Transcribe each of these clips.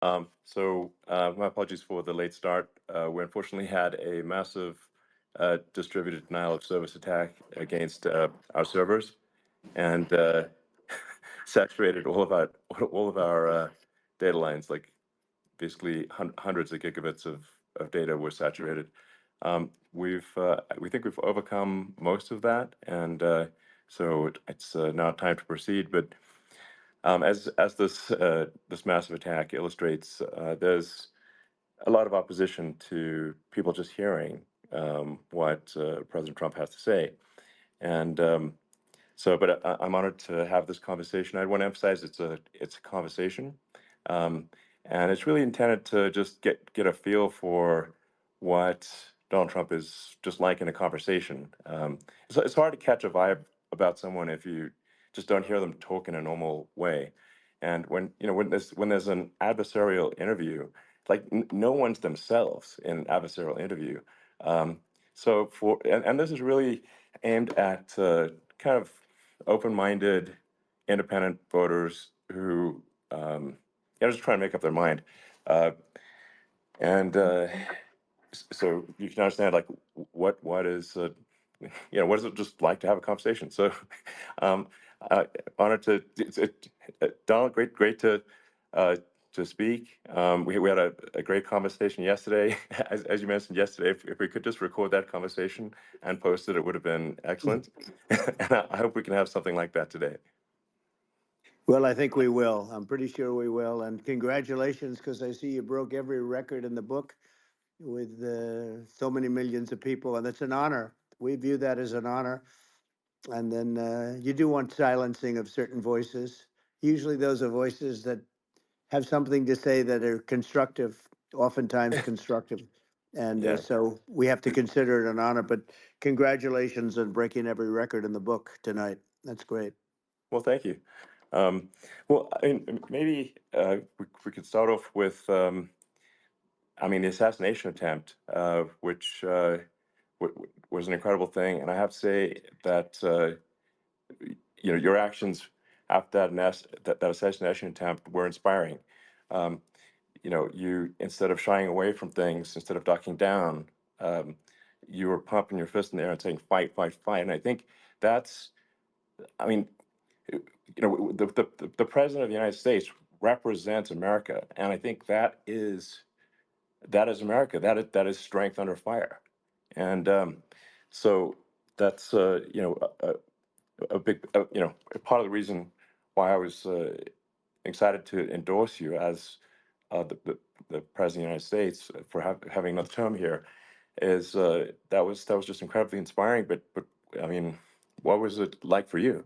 My apologies for the late start. We unfortunately had a massive distributed denial of service attack against our servers, and saturated all of our data lines. Like basically hundreds of gigabits of data were saturated. We think we've overcome most of that, and it's now time to proceed. But as this massive attack illustrates, there's a lot of opposition to people just hearing what President Trump has to say. And but I'm honored to have this conversation. I want to emphasize it's a conversation, um, and it's really intended to just get a feel for what Donald Trump is just like in a conversation. It's hard to catch a vibe about someone if you just don't hear them talk in a normal way. And when there's an adversarial interview, like no one's themselves in an adversarial interview. Um, and this is really aimed at kind of open-minded, independent voters who just trying to make up their mind. Uh, and so you can understand like what is what is it just like to have a conversation. So um, honored Donald, great uh, to speak. We had a great conversation yesterday. As you mentioned yesterday, if we could just record that conversation and post it, it would have been excellent. And I hope we can have something like that today. Well, I think we will. I'm pretty sure we will. And congratulations, because I see you broke every record in the book with so many millions of people, and it's an honor. We view that as an honor. And then you do want silencing of certain voices. Usually, those are voices that have something to say that are constructive, oftentimes constructive. And Yeah. so we have to consider it an honor. But congratulations on breaking every record in the book tonight. That's great. Well, thank you. Um, I mean, maybe we could start off with, the assassination attempt, which was an incredible thing. And I have to say that, your actions after that assassination attempt were inspiring. Um, you instead of shying away from things, instead of ducking down, um, you were pumping your fist in the air and saying, "Fight, fight, fight!" And I think that's, I mean, the president of the United States represents America, and I think that is America. That is strength under fire, and so that's a big a part of the reason why I was excited to endorse you as the president of the United States for having another term here. Is that was just incredibly inspiring. But I mean, what was it like for you?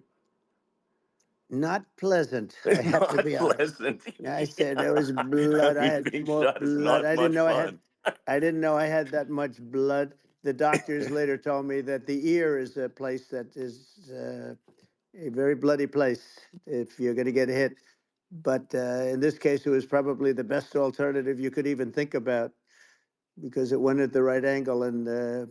Not pleasant, I have to Not be honest. pleasant. I said there Yeah. was blood. I had Being more shot is blood. not much fun. I didn't know I had that much blood. The doctors later told me that the ear is a place that is a very bloody place if you're going to get hit. But in this case, it was probably the best alternative you could even think about because it went at the right angle, and it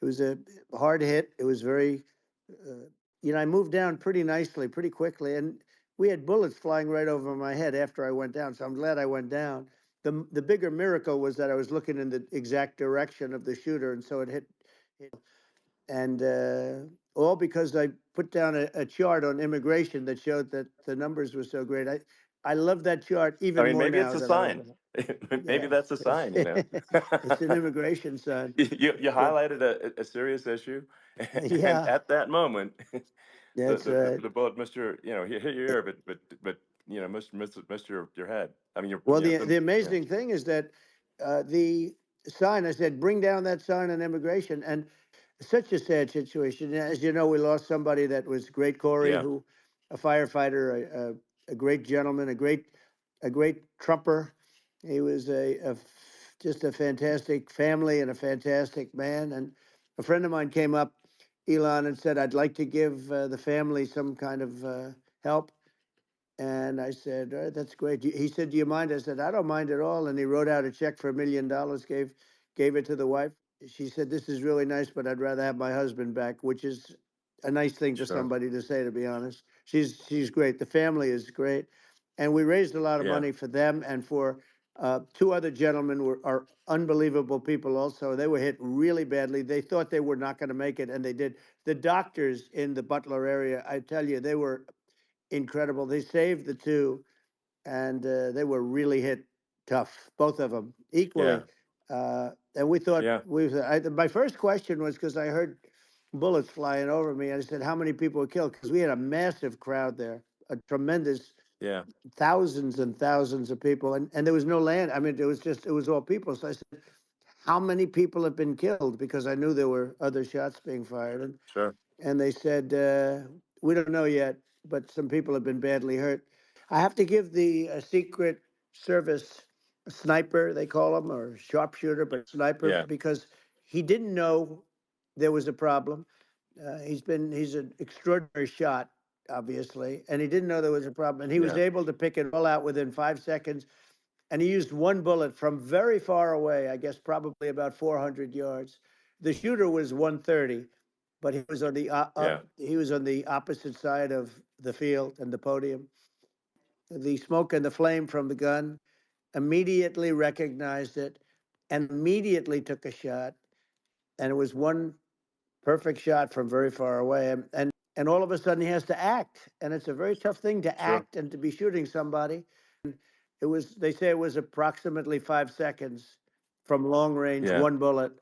was a hard hit. It was very, uh, I moved down pretty nicely, pretty quickly, and we had bullets flying right over my head after I went down. So I'm glad I went down. The bigger miracle was that I was looking in the exact direction of the shooter, and so it hit and all because I put down a chart on immigration that showed that the numbers were so great. I love that chart I even mean, more maybe it's now a that I sign. have. Maybe Yeah, that's a it's sign. it's an immigration sign. You But highlighted a serious issue, and yeah, at that moment, the that's the, the, right. the bullet missed your, hit your ear, but missed your head. I mean, Well, the yeah, amazing thing is that the sign. I said, bring down that sign on immigration, and such a sad situation. As you know, we lost somebody that was great, Corey, yeah, who, a firefighter, a great gentleman, a great trumper. He was just a fantastic family and a fantastic man. And a friend of mine came up, Elon, and said, "I'd like to give the family some kind of help." And I said, "That's great." He said, "Do you mind?" I said, "I don't mind at all." And he wrote out a check for $1 million, gave it to the wife. She said, "This is really nice, but I'd rather have my husband back," which is a nice thing for sure. somebody to say, to be honest. She's great. The family is great. and we raised a lot of Yeah. money for them and for two other gentlemen were are unbelievable people. Also, they were hit really badly. They thought they were not going to make it, and they did. The doctors in the Butler area, I tell you, they were incredible. They saved the two, and they were really hit tough, both of them Yeah. equally. And we thought Yeah. my first question was because I heard bullets flying over me. I said, "How many people were killed?" Because we had a massive crowd there, a tremendous Yeah. thousands and thousands of people, and there was no land. I mean, it was all people. So I said, "How many people have been killed?" Because I knew there were other shots being fired, Sure. and they said, "We don't know yet, but some people have been badly hurt." I have to give the Secret Service sniper, they call him, or sharpshooter, but sniper, Yeah. because he didn't know there was a problem. He's an extraordinary shot, obviously, and he didn't know there was a problem, and he was Yeah. able to pick it all out within 5 seconds. And he used one bullet from very far away, I guess probably about 400 yards. The shooter was 130, but he was on Yeah. he was on the opposite side of the field and the podium. The smoke and the flame from the gun immediately recognized it and immediately took a shot. And it was one perfect shot from very far away. And all of a sudden he has to act. And it's a very tough thing to Sure. act and to be shooting somebody. It was, they say it was approximately 5 seconds from long range, Yeah. one bullet.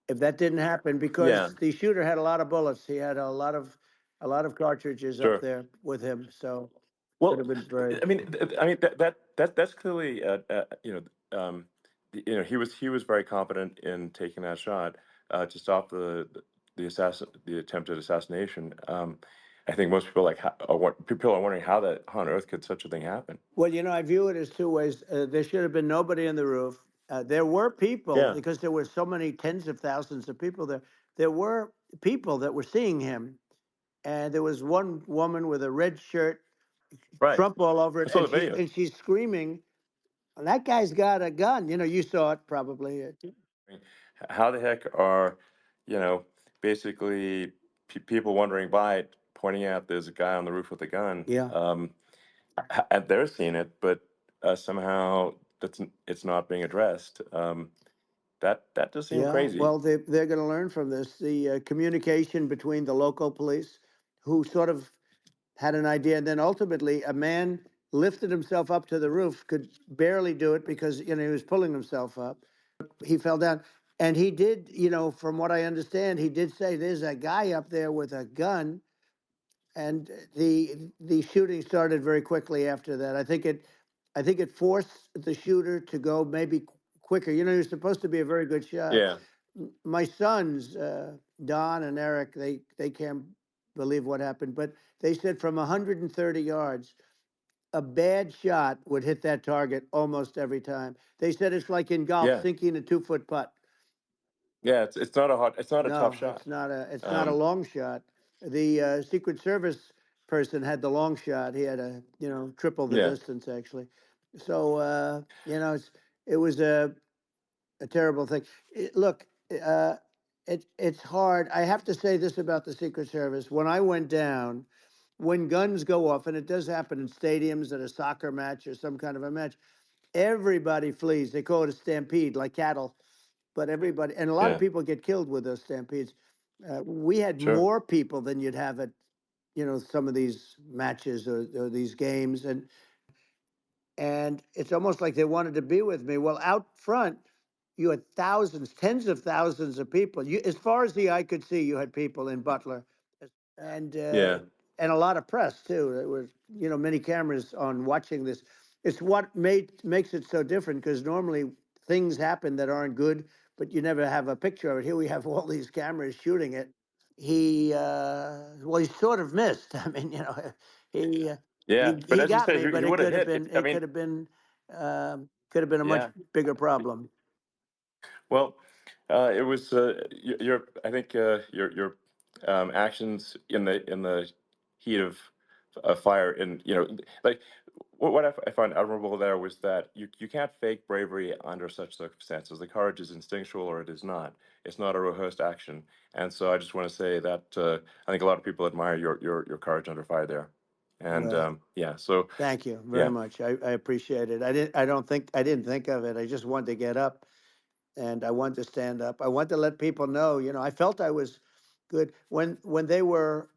If that didn't happen, Yeah. because the shooter had a lot of bullets, he had a lot of cartridges up Sure. there with him. So could Well, have been very, I mean that's clearly he was very confident in taking that shot to stop the attempted assassination. I think most people people are wondering how on earth could such a thing happen. well, I view it as two ways. There should have been nobody on the roof. There were people, Yeah. because there were so many tens of thousands of people there. There were people that were seeing him, and there was one woman with a red shirt, Right. Trump all over I it, saw the video. and she's screaming, "That guy's got a gun!" You saw it probably. I mean, how the heck are, you know, basically people wandering by pointing out there's a guy on the roof with a gun, Yeah, and they're seeing it, but somehow it's not being addressed. That does seem yeah. crazy. Well, they're going to learn from this. The communication between the local police, who sort of had an idea, and then ultimately a man lifted himself up to the roof, could barely do it because he was pulling himself up. He fell down, and he did. From what I understand, he did say, "There's a guy up there with a gun." And the shooting started very quickly after that. I think it forced the shooter to go maybe quicker. You're supposed to be a very good shot. Yeah, My sons, Don and Eric, they can't believe what happened, but they said from 130 yards, a bad shot would hit that target almost every time. They said it's like in golf, yeah, sinking a 2 foot putt. yeah. It's not a tough No, shot. it's not a Um, long shot. The Secret Service person had the long shot. He had triple the yeah, distance actually. So it was a terrible thing. Look, it's hard. I have to say this about the Secret Service. When I went down, when guns go off, and it does happen in stadiums at a soccer match or some kind of a match, everybody flees. They call it a stampede, like cattle. But everybody, and a lot of yeah, people get killed with those stampedes. We had sure, more people than you'd have at, some of these matches or these games, and it's almost like they wanted to be with me. Well, out front, you had thousands, tens of thousands of people. As far as the eye could see, you had people in Butler, and uh, yeah, and a lot of press too. There was many cameras on watching this. It's what makes it so different, because normally things happen that aren't good, but you never have a picture of it. Here we have all these cameras shooting it. He sort of missed. I mean, he uh, yeah. But he as you got said, me, but he it would have could have hit. been I mean, a much yeah. bigger problem. Well, it was your. I think your actions in the heat of fire, and like what I find admirable there was that you can't fake bravery under such circumstances. The courage is instinctual, or it is not. It's not a rehearsed action. And so I just want to say that I think a lot of people admire your courage under fire there. And Well, yeah, so thank you very yeah, much. I appreciate it. I didn't think of it. I just wanted to get up and I wanted to stand up. I wanted to let people know, I felt I was good when they were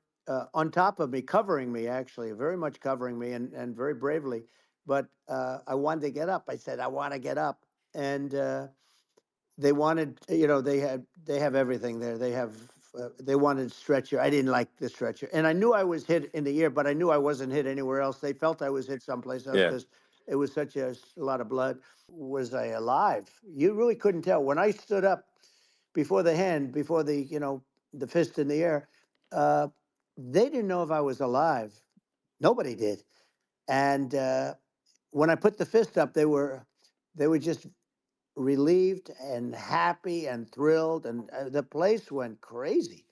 on top of me, covering me, actually, very much covering me, and very bravely. But I wanted to get up. I said, I want to get up, and they wanted, they have everything there. They wanted stretcher. I didn't like the stretcher, and I knew I was hit in the ear, but I knew I wasn't hit anywhere else. They felt I was hit someplace else yeah, because it was such a lot of blood. Was I alive? You really couldn't tell when I stood up before the hand, before the fist in the air. Uh, they didn't know if I was alive. Nobody did. And when I put the fist up, they were just relieved and happy and thrilled, and the place went crazy.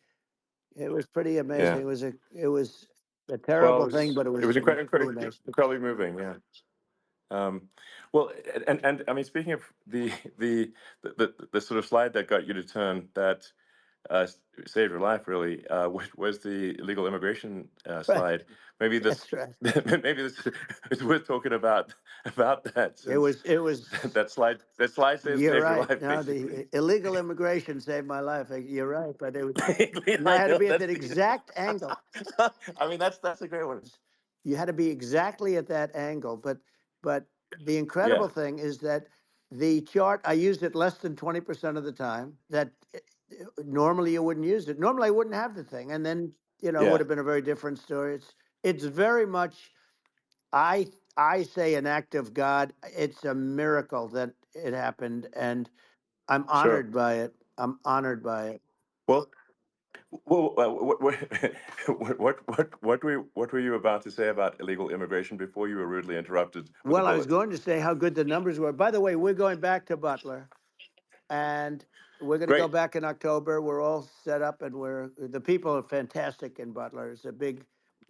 It was pretty yeah. amazing. It was a Well, terrible thing, but it it was was really nice. incredibly moving. Yeah. Um, well, and I mean, speaking of the sort of slide that got you to turn that saved your life, really, was the illegal immigration Right, slide. Maybe this, that's right. maybe this is worth talking about that, It since was it was. that slide You're saved your right. life, No, basically. the illegal immigration saved my life. You're right, but it was, I I had to know be at that's that the. exact angle. I mean, that's a great one. You had to be exactly at that angle. But the Yeah, incredible thing is that the chart, I used it less than 20% of the time. That normally you wouldn't use it. Normally I wouldn't have the thing, and then it would yeah, have been a very different story. It's very much, I say, an act of God. It's a miracle that it happened, and I'm sure. honored by it. I'm honored by it. Well, what were you about to say about illegal immigration before you were rudely interrupted with a Well, I was bullet? going to say how good the numbers were. By the way, we're going back to Butler, and we're going to go Great. back in October. We're all set up, and the people are fantastic in Butler. It's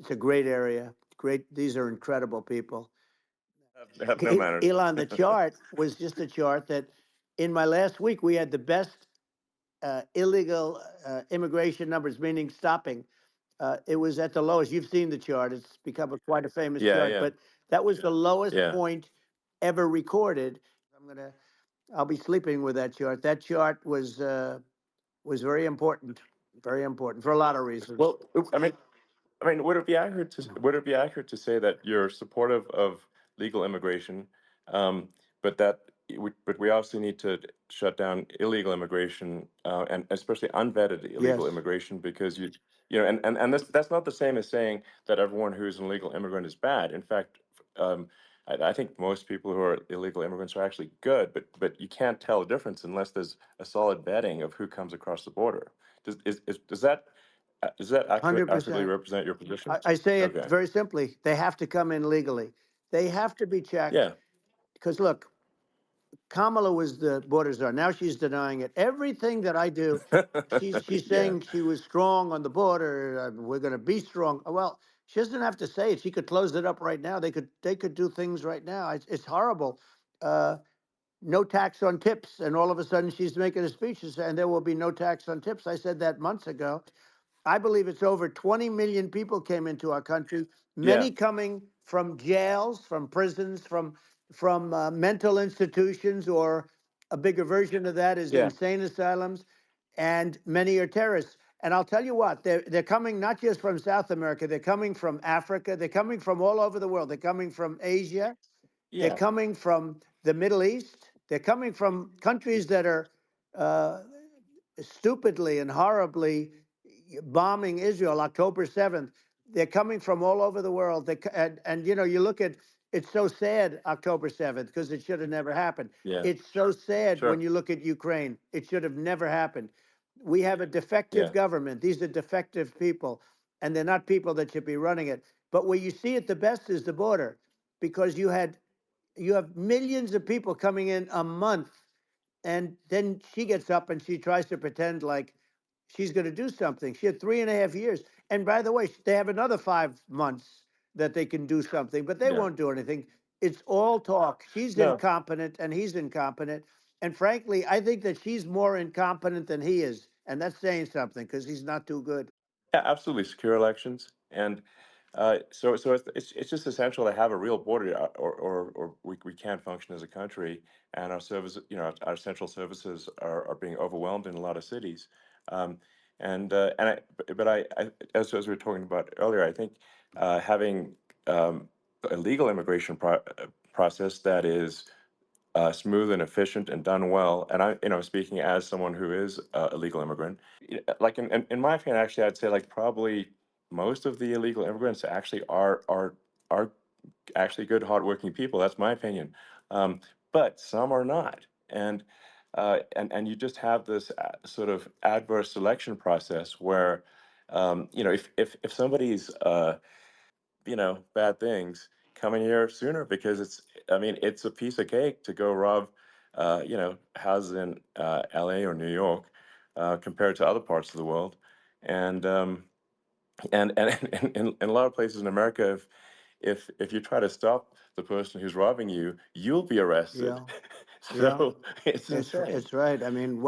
a great area. Great, these are incredible people. Have no manners. Elon, the chart was just a chart that in my last week we had the best illegal immigration numbers, meaning stopping. It was at the lowest. You've seen the chart. It's become quite a famous Yeah, chart, yeah, but that was the lowest yeah. point ever recorded. I'll be sleeping with that chart. That chart was very important for a lot of reasons. Well, I mean, would it be accurate to say that you're supportive of legal immigration, but but we also need to shut down illegal immigration, and especially unvetted illegal Yes, immigration, because and that's not the same as saying that everyone who's an illegal immigrant is bad. In fact, I think most people who are illegal immigrants are actually good, but you can't tell the difference unless there's a solid vetting of who comes across the border. Does that hundred accurately percent. represent your position? I say it Okay. very simply. They have to come in legally. They have to be checked Yeah. because look, Kamala was the border czar. Now she's denying it. Everything that I do, she's Yeah. saying she was strong on the border. We're going to be strong. Well, she doesn't have to say it. She could close it up right now. They could do things right now. It's horrible. Uh, no tax on tips, and all of a sudden she's making a speech and there will be no tax on tips. I said that months ago. I believe it's over 20 million people came into our country, Yeah. many coming from jails, from prisons, from mental institutions, or a bigger version of that is Yeah. insane asylums, and many are terrorists. And I'll tell you what, they're coming not just from South America, they're coming from Africa, they're coming from all over the world. They're coming from Asia, they're Yeah. coming from the Middle East, they're coming from countries that are uh, stupidly and horribly bombing Israel October 7th. They're coming from all over the world. And you look at, it's so sad October 7th because it should have never happened. Yeah. It's so sad when Sure. you look at Ukraine. It should have never happened. We have a defective Yeah. government. These are defective people, and they're not people that should be running it. But where you see it the best is the border, because you have millions of people coming in a month, and then she gets up and she tries to pretend like she's going to do something. She had 3.5 years. And by the way, they have another 5 months that they can do something, but they Yeah. won't do anything. It's all talk. She's No. incompetent and he's incompetent. And frankly, I think that she's more incompetent than he is. And that's saying something because he's not too good. Yeah, absolutely. Secure elections. And It's just essential to have a real border, or we can't function as a country, and our service, our central services are being overwhelmed in a lot of cities. Um, and as we were talking about earlier, I think having a legal immigration process that is smooth and efficient and done well. And speaking as someone who is a legal immigrant, like in my opinion, actually, I'd say like probably most of the illegal immigrants actually are actually good, hardworking people. That's my opinion. Um, but some are not, and you just have this sort of adverse selection process where, if somebody's bad things coming here sooner, because it's a piece of cake to go rob, houses in LA or New York, compared to other parts of the world. And in a lot of places in America, if you try to stop the person who's robbing you, you'll be arrested. Yeah, yeah. So it's insane. It's right. I mean,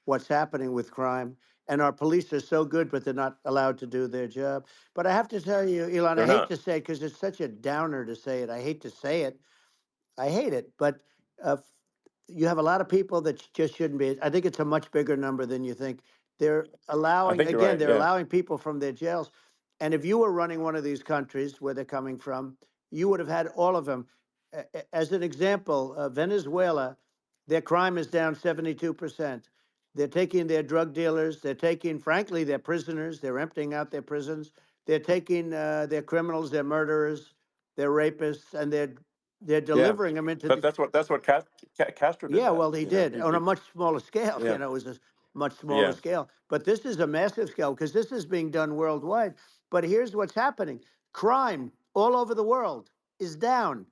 what's happening with crime, and our police are so good, but they're not allowed to do their job. But I have to tell you, Elon, I They're hate not. to say it because it's such a downer to say it. I hate to say it. I hate it, but you have a lot of people that just shouldn't be. I think it's a much bigger number than you think. They're I allowing, think you're again, right. they're Yeah. allowing people from their jails. And if you were running one of these countries where they're coming from, you would have had all of them. As an example, Venezuela, their crime is down 72%. They're taking their drug dealers, they're taking, frankly, their prisoners, they're emptying out their prisons. They're taking their criminals, their murderers, their rapists, and they're Yeah. delivering them into But the. that's what Castro did. Yeah, That well, he did on a much smaller scale. yeah, It was a much smaller yeah, scale. But this is a massive scale because this is being done worldwide. But here's what's happening: crime all over the world is down.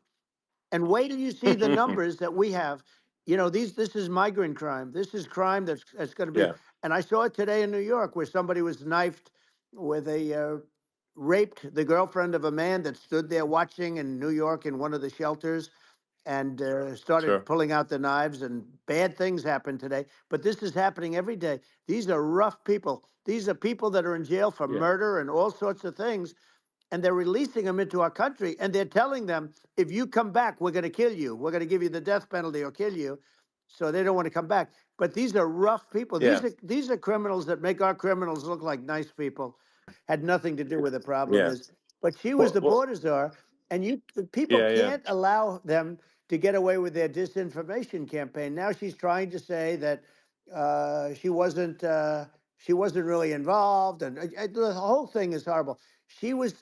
And wait till you see the numbers that we have. This is migrant crime. This is crime that's going to be. yeah, And I saw it today in New York where somebody was knifed with raped the girlfriend of a man that stood there watching in New York in one of the shelters and started sure, pulling out the knives, and bad things happen today. But this is happening every day. These are rough people. These are people that are in jail for yeah, murder and all sorts of things, and they're releasing them into our country, and they're telling them, if you come back, we're going to kill you. We're going to give you the death penalty or kill you. So they don't want to come back. But these are rough people. yeah, These are criminals that make our criminals look like nice people. Had nothing to do with the problem yeah. is. But she was Well, the border czar, and people yeah, yeah, can't allow them to get away with their disinformation campaign. Now she's trying to say that she wasn't really involved, and the whole thing is horrible. She was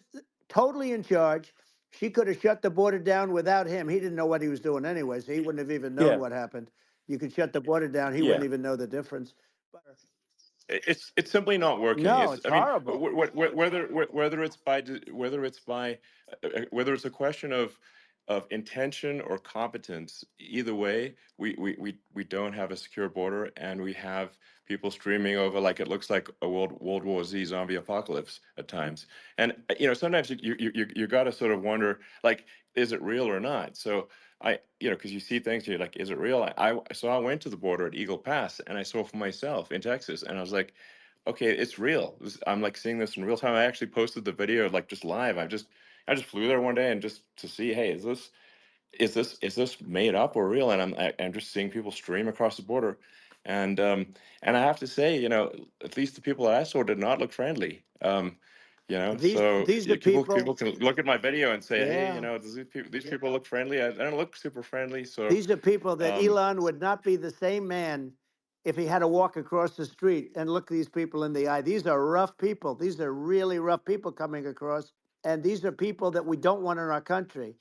totally in charge. She could have shut the border down without him. He didn't know what he was doing anyway, so he wouldn't have even known yeah, what happened. You could shut the border down; he wouldn't yeah. even know the difference. But It's simply not working. no, It's it's I mean horrible. whether it's a question of intention or competence, either way, we don't have a secure border, and we have people streaming over like it looks like a World War Z zombie apocalypse at times. And sometimes you got to sort of wonder, like, is it real or not? So because you see things, you're like, is it real? I went to the border at Eagle Pass, and I saw for myself in Texas, and I was like, okay, it's real. I'm like seeing this in real time. I actually posted the video like just live. I just flew there one day and just to see, hey, is this made up or real? And I'm just seeing people stream across the border, and I have to say, at least the people that I saw did not look friendly. So These are people people. can look at my video and say, hey, Yeah. does these people look friendly? I don't look super friendly. So These are people that um, Elon would not be the same man if he had to walk across the street and look these people in the eye. These are rough people. These are really rough people coming across. And these are people that we don't want in our country.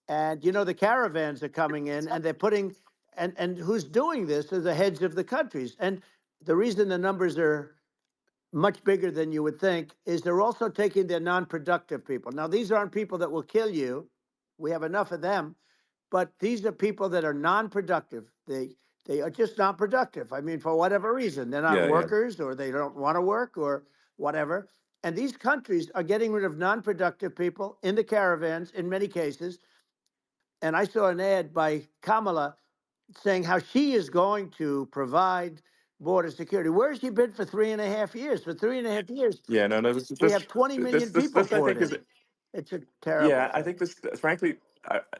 And the caravans are coming in and they're putting, and who's doing this are the heads of the countries. And the reason the numbers are much bigger than you would think is they're also taking their non-productive people. Now, these aren't people that will kill you. We have enough of them, but these are people that are non-productive. They are just non-productive. I mean, for whatever reason, they're not yeah, yeah, workers, or they don't want to work, or whatever. And these countries are getting rid of non-productive people in the caravans in many cases. And I saw an ad by Kamala saying how she is going to provide border security. Where has she been for 3.5 years? For 3.5 years, yeah. No, no. we have 20 million people This I poured think is in. It's a terrible Yeah, I thing. think this, frankly,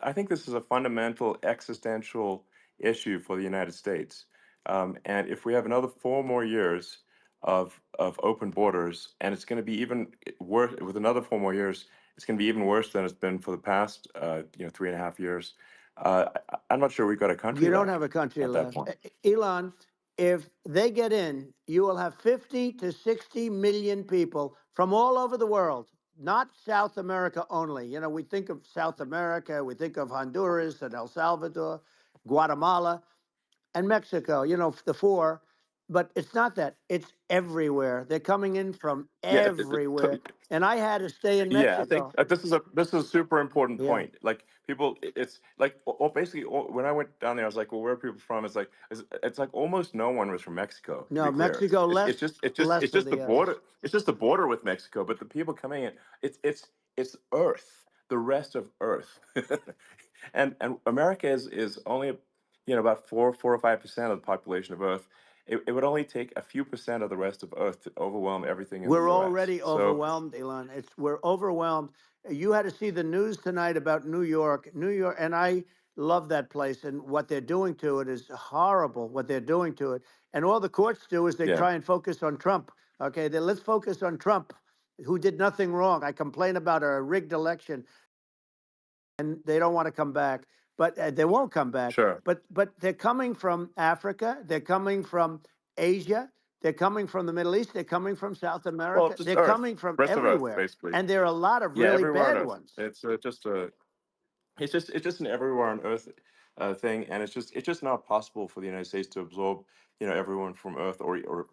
I think this is a fundamental existential issue for the United States. And if we have another 4 more years of open borders, and it's going to be even worse with another 4 more years, it's going to be even worse than it's been for the past, 3.5 years. I'm not sure we've got a country You don't have left a country at that left. point. Elon, if they get in, you will have 50 to 60 million people from all over the world, not South America only. You know, we think of South America, we think of Honduras and El Salvador, Guatemala, and Mexico, you know, the four. But it's not that, it's everywhere. They're coming in from Yeah, everywhere. And I had to stay in yeah, I think Mexico. this is a super important Yeah. point. Like people, it's like basically when I went down there, I was like, well, where are people from? It's like almost no one was from Mexico. To be No, clear, Mexico it's less, it's just it's just less it's of just the the border. others. It's just the border with Mexico. But the people coming in, it's Earth, the rest of Earth, and America is only about 4 or 5% of the population of Earth. It would only take a few percent of the rest of Earth to overwhelm everything in the We're U.S. already So overwhelmed, Elon. We're overwhelmed. You had to see the news tonight about New York. New York, and I love that place, and what they're doing to it is horrible, what they're doing to it. And all the courts do is they yeah, try and focus on Trump. Okay, then let's focus on Trump, who did nothing wrong. I complain about a rigged election, and they don't want to come back, but they won't come back. sure. But they're coming from Africa, they're coming from Asia, they're coming from the Middle East, they're coming from South Well, America, just they're Earth, coming from rest of Earth, everywhere, basically. and there are a lot of Yeah, really everywhere on bad Earth. ones. It's just an everywhere on Earth thing, and it's just not possible for the United States to absorb everyone from Earth, or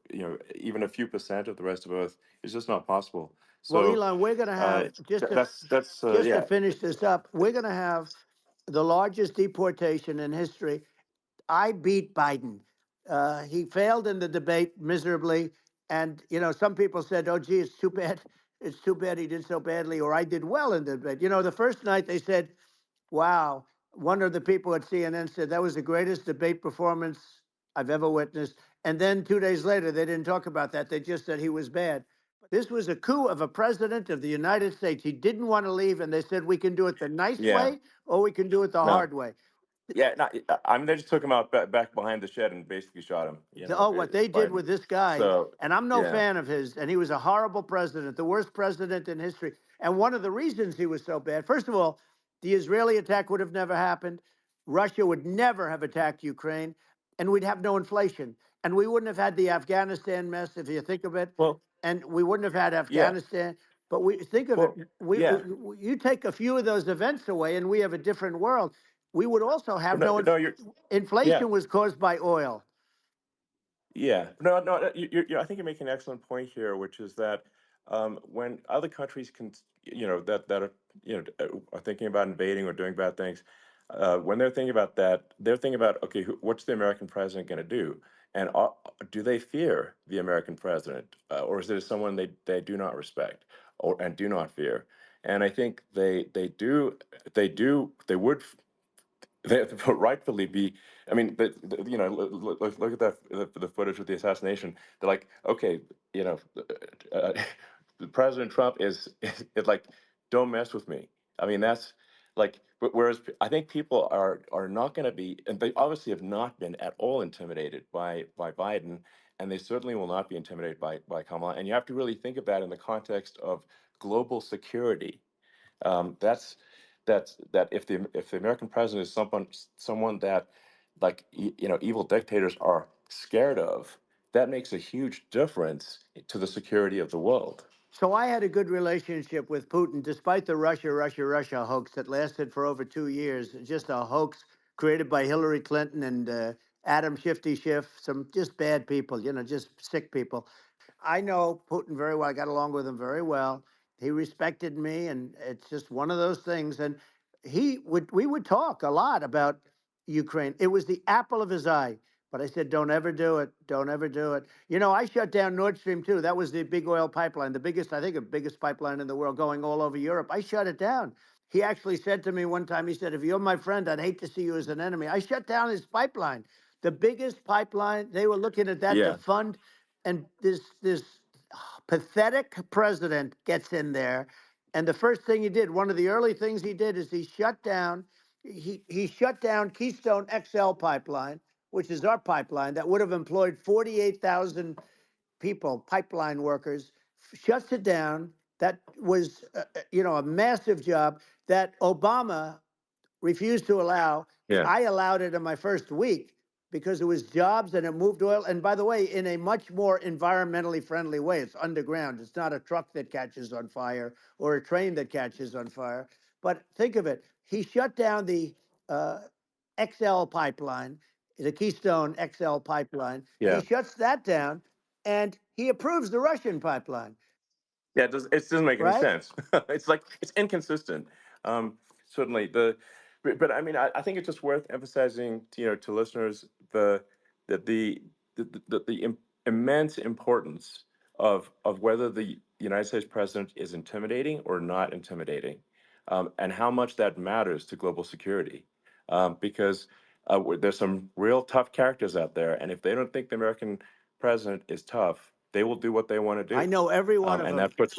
even a few percent of the rest of Earth. It's just not possible. Well, So Elon, we're going to have that's just to yeah. finish this up, we're going to have the largest deportation in history. I beat Biden. He failed in the debate miserably. And, you know, some people said, oh, gee, it's too bad. It's too bad he did so badly, or I did well in the debate. You know, the first night they said, wow, one of the people at CNN said that was the greatest debate performance I've ever witnessed. And then 2 days later, they didn't talk about that. They just said he was bad. This was a coup of a president of the United States. He didn't want to leave, and they said we can do it the nice Yeah, way or we can do it the no, hard way. yeah, no, I mean, they just took him out back behind the shed and basically shot him. Oh, what they did Biden. with this guy, So and I'm no yeah, fan of his, and he was a horrible president, the worst president in history. And one of the reasons he was so bad, first of all, the Israeli attack would have never happened. Russia would never have attacked Ukraine, and we'd have no inflation. And we wouldn't have had the Afghanistan mess, if you think of it, well, and we wouldn't have had yeah, Afghanistan. But we think of it, well, yeah. you take a few of those events away, and we have a different world. We would also have No, no no, you're yeah. inflation was caused by oil. Yeah, no, no. I think you're making an excellent point here, which is that when other countries that are are thinking about invading or doing bad things, when they're thinking about that, they're thinking about, okay, what's the American president going to do, and do they fear the American president, or is there someone they do not respect or and do not fear? And I think they would they rightfully be. I mean, look at the footage of the assassination. They're like, okay, you know, uh, President Trump is like, don't mess with me. I mean, that's like, whereas I think people are not going to be, and they obviously have not been at all intimidated by Biden, and they certainly will not be intimidated by Kamala. And you have to really think of that in the context of global security. That if the American president is someone that like evil dictators are scared of, that makes a huge difference to the security of the world. So I had a good relationship with Putin, despite the Russia hoax that lasted for over 2 years. Just a hoax created by Hillary Clinton and Adam Shifty Schiff, some just bad people, you know, just sick people. I know Putin very well. I got along with him very well. He respected me, and it's just one of those things. And we would talk a lot about Ukraine. It was the apple of his eye. But I said, don't ever do it. Don't ever do it. You know, I shut down Nord Stream 2. That was the big oil pipeline, the biggest, I think, the biggest pipeline in the world going all over Europe. I shut it down. He actually said to me one time, he said, if you're my friend, I'd hate to see you as an enemy. I shut down his pipeline, the biggest pipeline. They were looking at that to Yeah, fund, and this pathetic president gets in there. And the first thing he did, one of the early things he did, is he shut down Keystone XL pipeline, which is our pipeline that would have employed 48,000 people, pipeline workers, shuts it down. That was, a massive job that Obama refused to allow. Yeah. I allowed it in my first week because it was jobs and it moved oil. And by the way, in a much more environmentally friendly way. It's underground. It's not a truck that catches on fire or a train that catches on fire. But think of it. He shut down the uh, XL pipeline, the Keystone XL pipeline. He Yeah. shuts that down and he approves the Russian pipeline, Yeah, it doesn't make any right? sense. It's like it's inconsistent. Um, certainly but I mean, I think it's just worth emphasizing, to listeners that the immense importance of whether the United States president is intimidating or not intimidating, and how much that matters to global security, because there's some real tough characters out there, and if they don't think the American president is tough, they will do what they want to I do, know every one of and them. it puts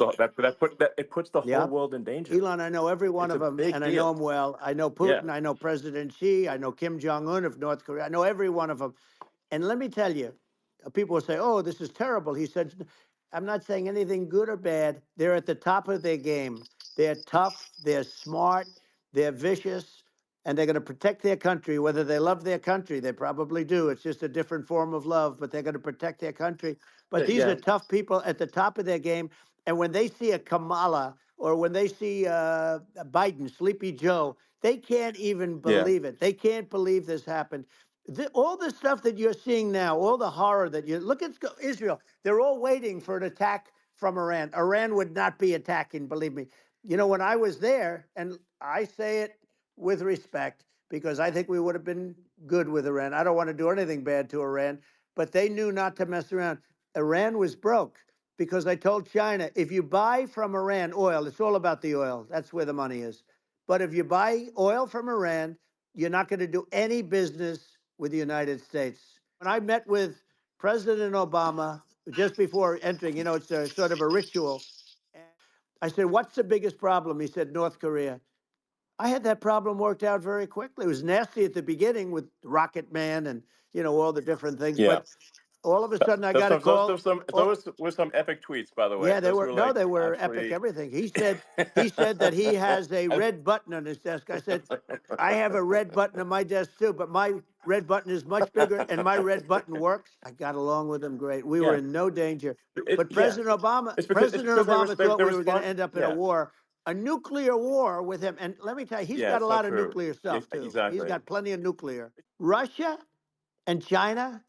the whole Yeah. world in danger. Elon, I know every one It's of a them, big and I know deal. them well. I know Yeah, Putin. I know President Xi. I know Kim Jong Un of North Korea. I know every one of them. And let me tell you, people will say, "Oh, this is terrible." He said, "I'm not saying anything good or bad. They're at the top of their game. They're tough. They're smart. They're vicious, and they're going to protect their country. Whether they love their country, they probably do. It's just a different form of love, but they're going to protect their country. But these are yeah, tough people at the top of their game. And when they see a Kamala or when they see Biden, Sleepy Joe, they can't even yeah, believe it. They can't believe this happened. All the stuff that you're seeing now, all the horror that you look at Israel, they're all waiting for an attack from Iran. Iran would not be attacking, believe me. When I was there, and I say it with respect because I think we would have been good with Iran. I don't want to do anything bad to Iran, but they knew not to mess around. Iran was broke because I told China, if you buy from Iran oil, it's all about the oil. That's where the money is. But if you buy oil from Iran, you're not going to do any business with the United States. When I met with President Obama just before entering, it's a sort of a ritual. I said, "What's the biggest problem?" He said, "North Korea." I had that problem worked out very quickly. It was nasty at the beginning with Rocket Man and all the different things, yeah. but all of a sudden I Those got a some call. those were some epic tweets, by the way. Yeah, they Those were were no, like they were epic absolutely. everything. He said that he has a red button on his desk. I said, I have a red button on my desk too, but my red button is much bigger and my red button works. I got along with him great. We were Yeah, in no danger. But yeah. President Obama, It's President because Obama thought they we were going to respond. end up in Yeah, a nuclear war with him. And let me tell you, he's yeah. got a It's not lot of true. nuclear Yeah, stuff too. He's exactly. got plenty of nuclear. Russia and China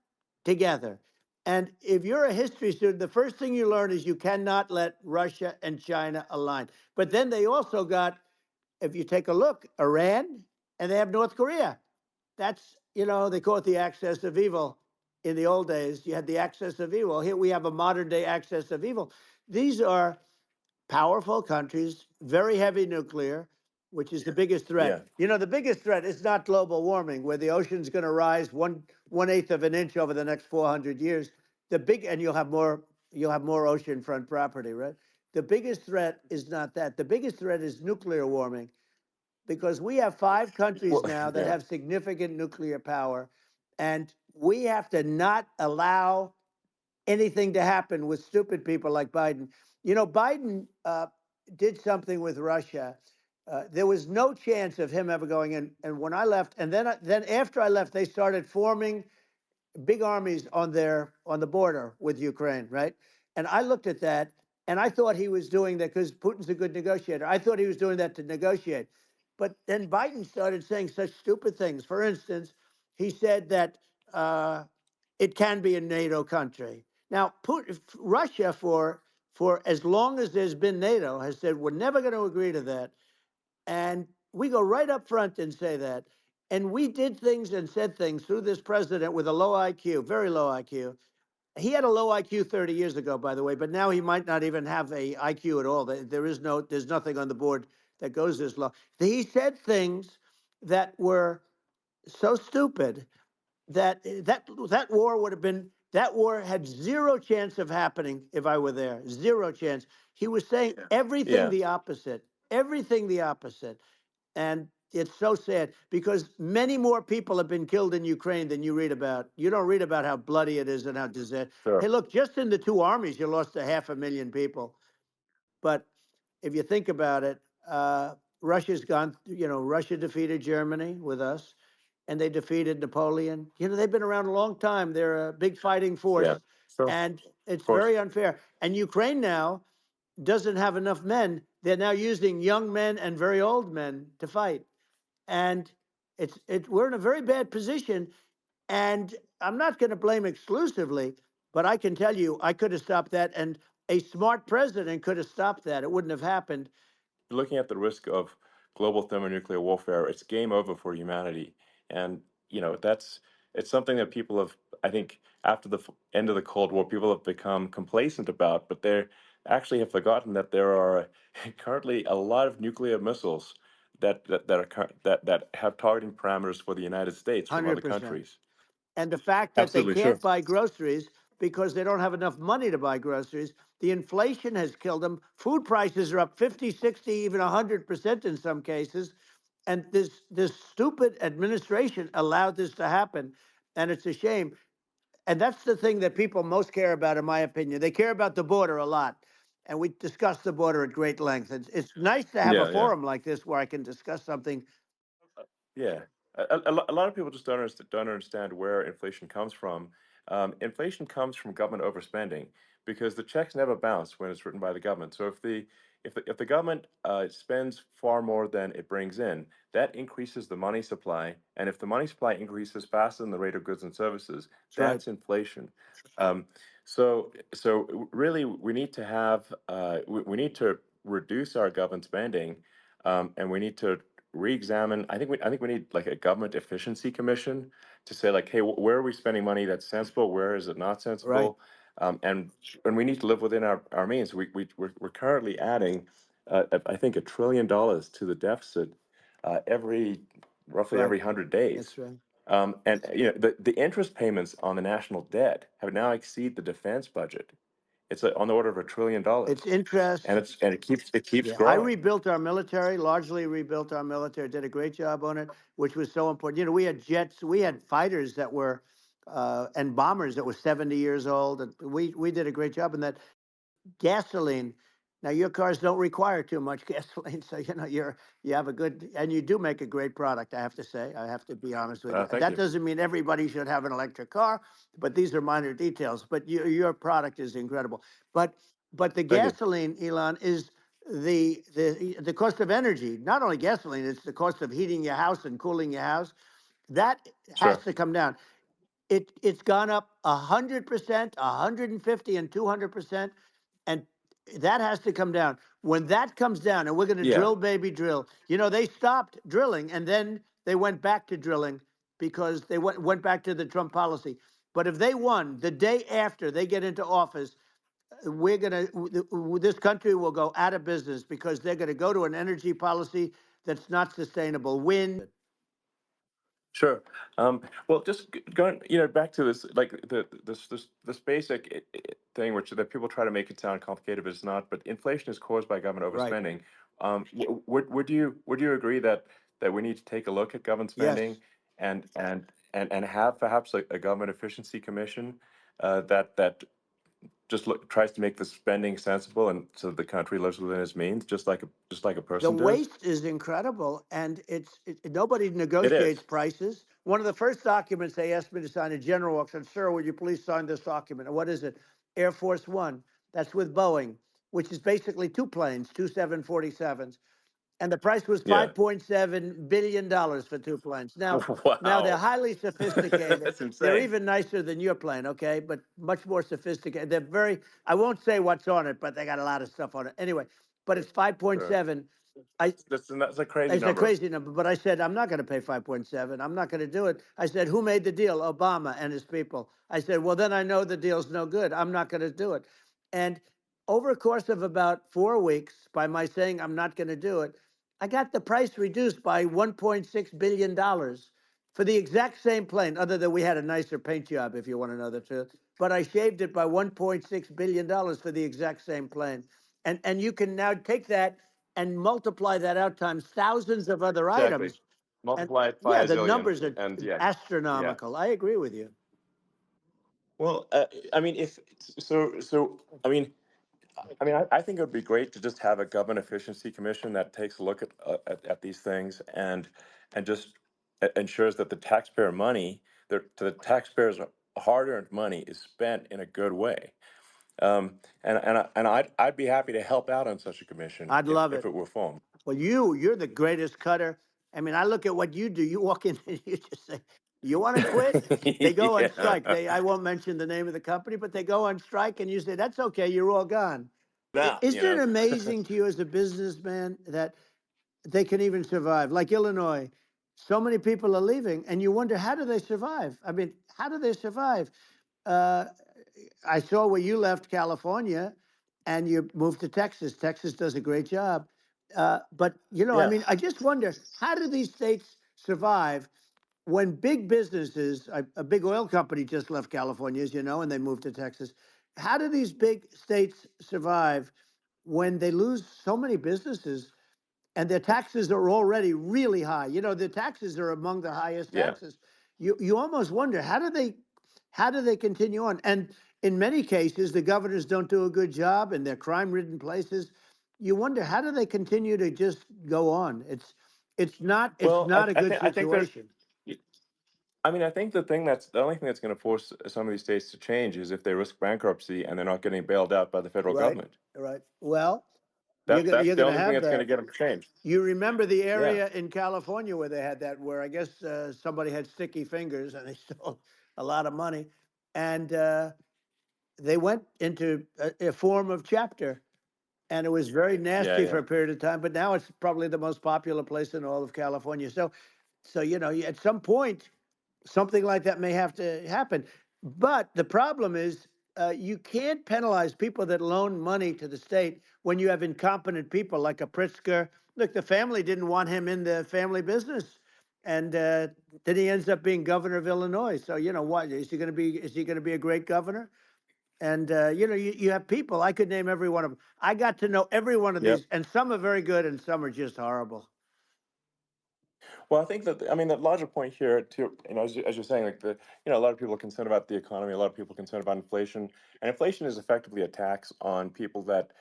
together. And if you're a history student, the first thing you learn is you cannot let Russia and China align. But then they also got, if you take a look, Iran and they have North Korea. That's, they call it the axis of evil. In the old days, you had the axis of evil. Here we have a modern day axis of evil. These are powerful countries, very heavy nuclear, which is the biggest threat. Yeah, The biggest threat is not global warming, where the ocean's going to rise one eighth of an inch over the next 400 years. And you'll have more oceanfront property, right? The biggest threat is not that. The biggest threat is nuclear warming, because we have 5 countries well, now that yeah, have significant nuclear power, and we have to not allow anything to happen with stupid people like Biden. Biden did something with Russia. There was no chance of him ever going in. And when I left, and then after I left, they started forming big armies on the border with Ukraine, right? And I looked at that, and I thought he was doing that because Putin's a good negotiator. I thought he was doing that to negotiate. But then Biden started saying such stupid things. For instance, he said that it can be a NATO country. Now, Russia, for as long as there's been NATO, has said we're never going to agree to that. And we go right up front and say that. And we did things and said things through this president with a low IQ, very low IQ. He had a low IQ 30 years ago, by the way, but now he might not even have a IQ at all. There's nothing on the board that goes this low. He said things that were so stupid that war would have been That war had zero chance of happening if I were there. Zero chance. He was saying everything Yeah. the opposite. Everything the opposite. And it's so sad because many more people have been killed in Ukraine than you read about. You don't read about how bloody it is and how disaster. Sure. Hey, look, just in the two armies, you lost 500,000 people. But if you think about it, Russia's gone. Russia defeated Germany with us, and they defeated Napoleon. They've been around a long time. They're a big fighting Yeah. force, Sure. Of and it's course. very unfair. And Ukraine now doesn't have enough men. They're now using young men and very old men to fight, and we're in a very bad position. And I'm not going to blame exclusively, but I can tell you I could have stopped that, and a smart president could have stopped that. It wouldn't have happened. Looking at the risk of global thermonuclear warfare, it's game over for humanity. And that's it's something that people have, I think, after the end of the Cold War, people have become complacent about, but they actually have forgotten that there are currently a lot of nuclear missiles that have targeting parameters for the United States from other 100%. countries. And the fact that they Absolutely, sure. can't buy groceries because they don't have enough money to buy groceries. The inflation has killed them. Food prices are up 50, 60, even 100% in some cases. And this stupid administration allowed this to happen. And it's a shame. And that's the thing that people most care about, in my opinion. They care about the border a lot. And we discussed the border at great length. It's nice to have a Yeah, yeah. forum like this where I can discuss something. Yeah, a lot of people just don't understand where inflation comes from. Inflation comes from government overspending because the checks never bounce when it's written by the government. So if the government spends far more than it brings in, that increases the money supply, and if the money supply increases faster than the rate of goods and services, That's right. that's inflation. Um, so really, we need to have we need to reduce our government spending, and we need to re-examine. I think we need like a government efficiency commission to say like, hey, where are we spending money that's sensible? Where is it not Right. sensible? And we need to live within our means. We're currently adding, I think, $1 trillion to the deficit every roughly Right. every 100 days. That's right. And the interest payments on the national debt have now exceed the defense budget. It's on the order of $1 trillion, It's interest. and it keeps Yeah, I growing. rebuilt our military, largely rebuilt our military, did a great job on it, which was so important. We had jets, we had fighters that were, and bombers that were 70 years old. And we did a great job in that. Gasoline. Now your cars don't require too much gasoline, so you have a good, and you do make a great product. I have to say, I have to be honest with you. Thank That you. doesn't mean everybody should have an electric car, but these are minor details. But your product is incredible. But the Thank you. gasoline, Elon, is the cost of energy. Not only gasoline, it's the cost of heating your house and cooling your house. That has Sure. to come down. It's gone up 100%, 150, and 200%, and that has to come down. When that comes down, and we're going to Yeah. drill, baby, drill. They stopped drilling, and then they went back to drilling because they went back to the Trump policy. But if they won the day after they get into office, this country will go out of business because they're going to go to an energy policy that's not sustainable. Wind. Sure. Well, just going, back to this, like this basic thing, which that people try to make it sound complicated, but it's not. But inflation is caused by government Right. overspending. Would you agree that we need to take a look at government Yes. spending and have perhaps a government efficiency commission that just tries to make the spending sensible and so the country lives within its means, just like a The person does? waste is incredible, and nobody It is. negotiates prices. One of the first documents they asked me to sign, a general said, "Sir, would you please sign this document?" And what is it? Air Force One. That's with Boeing, which is basically two planes, two 747s, and the price was Yeah. $5.7 billion for two planes. Now they're Wow. highly sophisticated. That's They're insane. even nicer than your plane, okay? But much more sophisticated. They're very. I won't say what's on it, but they got a lot of stuff on it. Anyway, but it's Sure. 5.7. I That's a crazy It's a number. crazy number, but I said I'm not going to pay 5.7. I'm not going to do it. I said, who made the deal? Obama and his people. I said, well, then I know the deal's no good. I'm not going to do it. And over a course of about 4 weeks, by my saying I'm not going to do it, I got the price reduced by $1.6 billion. for the exact same plane, other than we had a nicer paint job, if you want to know the truth. But I shaved it by $1.6 billion for the exact same plane. And you can now take that and multiply that out times thousands of other Exactly. items. And Multiply it by yeah, a the zillion, numbers are and yeah, yeah. astronomical. I agree with you. Well, I mean, if so, I think it would be great to just have a government efficiency commission that takes a look at these things and just ensures that the taxpayer money, the taxpayers' hard-earned money, is spent in a good way. I'd be happy to help out on such a commission I'd love if it. it were formed. Well, you're the greatest cutter. I mean, I look at what you do. You walk in and you just say, "You want to quit?" They go on Yeah. strike. I won't mention the name of the company, but they go on strike, and you say, "That's okay. You're all gone." Now, Isn't it amazing to you as a businessman that they can even survive? Like Illinois, so many people are leaving, and you wonder, how do they survive? I mean, how do they survive? Uh, I saw where you left California and you moved to Texas. Texas does a great job. But, I yeah, mean, I just wonder, how do these states survive when big businesses, a big oil company just left California, as you know, and they moved to Texas. How do these big states survive when they lose so many businesses and their taxes are already really high? The taxes are among the highest yeah. taxes. You almost wonder, how do they continue on? And in many cases, the governors don't do a good job, and they're crime-ridden places. You wonder, how do they continue to just go on? It's Well, not a good I think there's. situation. I think the only thing that's going to force some of these states to change is if they risk bankruptcy and they're not getting bailed out by the federal Right, government. right. Well, you're That's gonna that's you're the gonna only thing have that's going to that. get them to change. You remember the Yeah, area in California where they had that, where I guess somebody had sticky fingers and they stole a lot of money, and they went into a form of chapter, and it was very yeah, nasty yeah. for a period of time. But now it's probably the most popular place in all of California. So at some point, something like that may have to happen. But the problem is, you can't penalize people that loan money to the state when you have incompetent people like a Pritzker. Look, the family didn't want him in the family business, and then he ends up being governor of Illinois. So what is he going to be? Is he going to be a great governor? And you have people. I could name every one of them. I got to know every one of Yep. these, and some are very good, and some are just horrible. Well, I think the larger point here too, as you're saying, like a lot of people are concerned about the economy, a lot of people are concerned about inflation, and inflation is effectively a tax on people that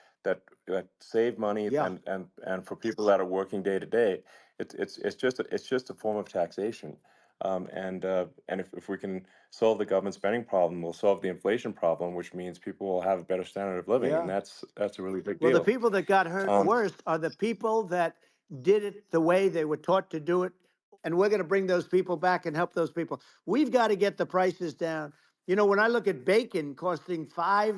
save money, Yeah, and for people that are working day to day, it's just a form of taxation. And if we can solve the government spending problem, we'll solve the inflation problem, which means people will have a better standard of living, and yeah. that's a really big Well, the deal. people that got hurt Um, worst are the people that did it the way they were taught to do it. And we're going to bring those people back and help those people. We've got to get the prices down. When I look at bacon costing 4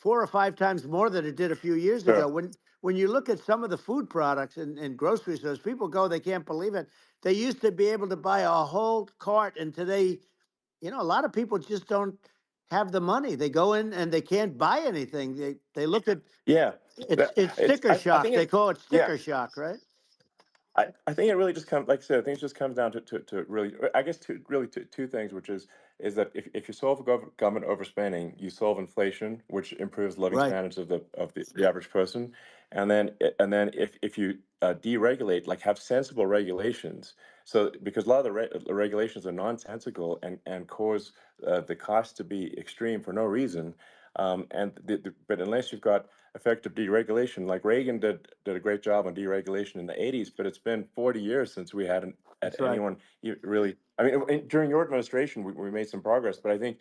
or 5 times more than it did a few years ago, sure. when you look at some of the food products in grocery stores, people go, they can't believe it. They used to be able to buy a whole cart, and today, a lot of people just don't have the money. They go in and they can't buy anything. They look at Yeah, it's it's. sticker I shock. think They it. call it Yeah. sticker shock, right? I think it really just comes, like I said, I think it just comes down to really, I guess, two things, which is that if you solve government overspending, you solve inflation, which improves living Right. standards of the average person, and then if you deregulate, like have sensible regulations, so because a lot of the regulations are nonsensical and cause the cost to be extreme for no reason, but unless you've got effective deregulation. Like Reagan did a great job on deregulation in the '80s, but it's been 40 years since we had That's right. anyone really. I mean, during your administration, we made some progress, but I think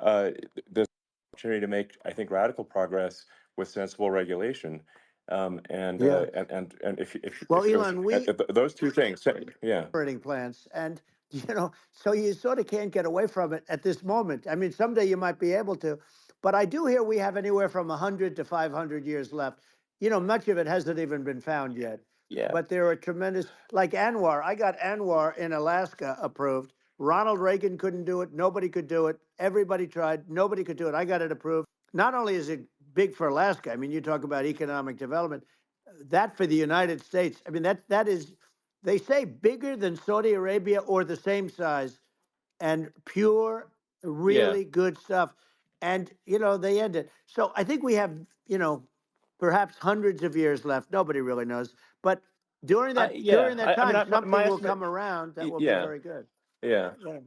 uh, there's an opportunity to make, I think, radical progress with sensible regulation. Yeah. And Well, Elon, if those two things, yeah, operating plants, and so you sort of can't get away from it at this moment. I mean, someday you might be able to, but I do hear we have anywhere from 100 to 500 years left. Much of it hasn't even been found yet. yeah, But there are tremendous, like Anwar. I got Anwar in Alaska approved. Ronald Reagan couldn't do it. Nobody could do it. Everybody tried. Nobody could do it. I got it approved. Not only is it big for Alaska, I mean, you talk about economic development, that for the United States, I mean, that is they say bigger than Saudi Arabia or the same size, and pure, Yeah. really good stuff. And they end it. So I think we have perhaps hundreds of years left. Nobody really knows, but during Yeah. that I mean, time, my something will estimate. come around that will be Yeah. very good. Yeah. Yeah.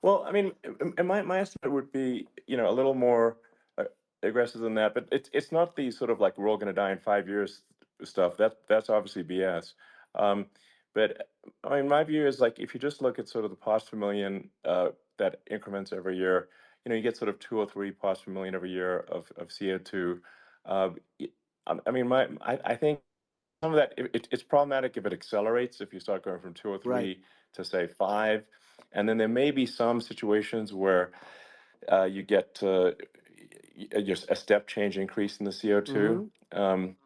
Well, I mean, and my estimate would be, a little more uh, aggressive than that, but it's not the sort of like we're all going to die in 5 years stuff. That's obviously BS. Um, but I mean, my view is like if you just look at sort of the parts per million that increments every year, you get sort of 2 or 3 parts per million every year of CO2. Uh, y- I mean, I think some of that it's problematic if it accelerates if you start going from two or Right. three to say five, and then there may be some situations where you get just a step change increase in the CO2, Hmm. um,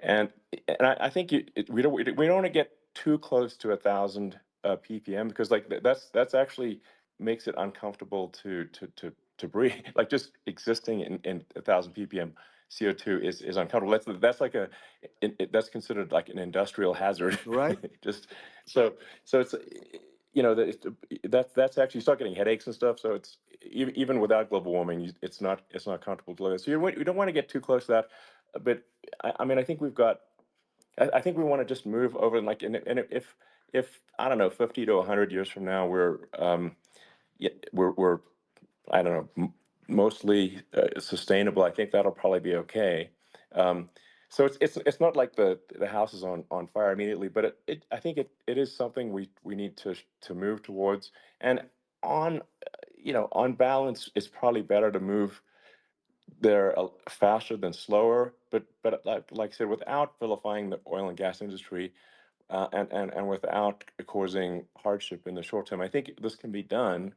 and I think we don't want to get too close to 1,000 ppm because like that's actually makes it uncomfortable to breathe. Like just existing in 1,000 ppm CO2 is uncomfortable. That's like that's considered like an industrial hazard. Right. Just so it's that's actually you start getting headaches and stuff. So it's even without global warming, it's not comfortable to live with. So you don't want to get too close to that. But I mean, I think we've got. I think we want to just move over and like and if I don't know 50 to 100 years from now yeah, we're I don't know mostly sustainable. I think that'll probably be okay. Um, so it's not like the house is on fire immediately, but I think it is something we need to move towards. And on on balance, it's probably better to move there faster than slower. But like I said, without vilifying the oil and gas industry, and without causing hardship in the short term. I think this can be done